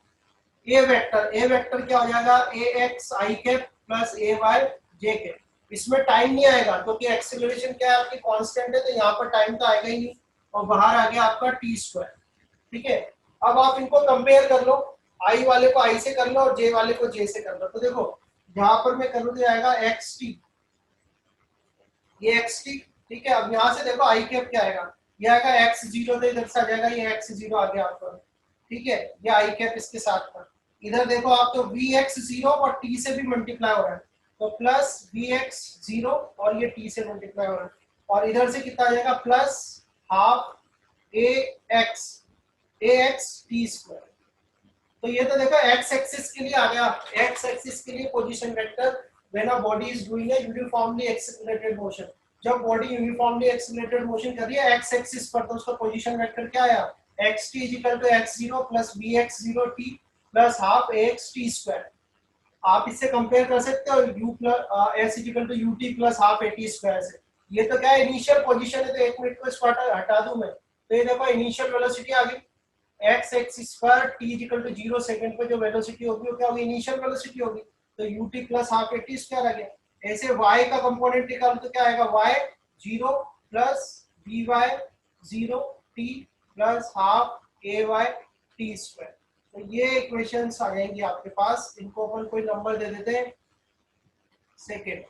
a वेक्टर क्या हो जाएगा, ax i cap plus ay j cap, इसमें टाइम नहीं आएगा क्योंकि एक्सेलरेशन क्या है आपकी कांस्टेंट है, तो यहाँ पर टाइम तो आएगा ही नहीं, और बाहर आ गया आपका टी स्क्वायर। ठीक है, अब आप इनको कंपेयर कर लो, i वाले को i से कर लो और j वाले को j से कर लो, तो देखो यहाँ पर मैं करूँ तो आएगा xt, ये xt। ठीक है, अब यहाँ से देखो i कैप क्या आएगा, ये आएगा x0, तो इधर से आ जाएगा ये x0 आ गया आपका। ठीक है, ये i कैप इसके साथ था, इधर देखो आप तो vx0 और t से भी मल्टीप्लाई हो रहा है, तो प्लस vx0 और ये t से मल्टीप्लाई हो रहा है, और इधर से कितना आ जाएगा, plus half ax t square. तो ये तो देखो x एक्सिस के लिए आ गया, x एक्सिस के लिए position vector when a body is doing a uniformly accelerated motion. जब बॉडी यूनिफॉर्मली एक्सेलरेटेड मोशन कर रही है एक्स एक्सिस पर, तो उसका पोजीशन वेक्टर क्या आया, xt equal to x0 plus bx0 t plus half ax t square. आप इससे कंपेयर कर सकते हो u plus s equal to ut plus half at square से। ये तो क्या है, इनिशियल पोजीशन है, तो एक मिनट को इसको हटा दूं मैं, तो ये देखो इनिशियल वेलोसिटी आ गई x x square t equal to 0 second पे जो वेलोसिटी होगी वो क्या होगी, इनिशियल वेलोसिटी होगी, तो ut plus half at square आ गया। ऐसे y का कंपोनेंट निकालो तो क्या आएगा, y 0 plus by 0 t plus half ay t square. तो ये इक्वेशंस आ जाएंगी आपके पास, इनको अपन कोई नंबर दे देते हैं सेकेंड।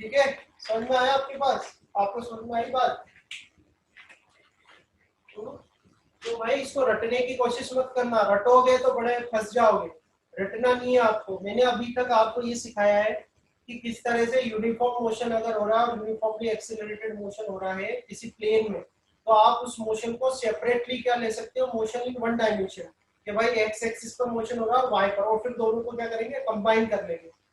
ठीक है, समझ में आया आपके पास, आपको समझ में आई बात? तो भाई इसको रटने की कोशिश मत करना, रटोगे तो बड़े फंस जाओगे, रटना नहीं है आपको। मैंने अभी तक आपको ये सिखाया है कि किस तरह से यूनिफॉर्म मोशन अगर हो रहा है, यूनिफॉर्मली एक्सीलरेटेड मोशन हो रहा है किसी प्लेन में, तो आप उस मोशन को सेपरेटली क्या ले सकते हो, मोशन इन वन डायमेंशन, कि भाई एक्स एक्सिस पर मोशन हो रहा है वाई पर, और फिर दोनों को क्या करेंगे, कंबाइन कर लेंगे।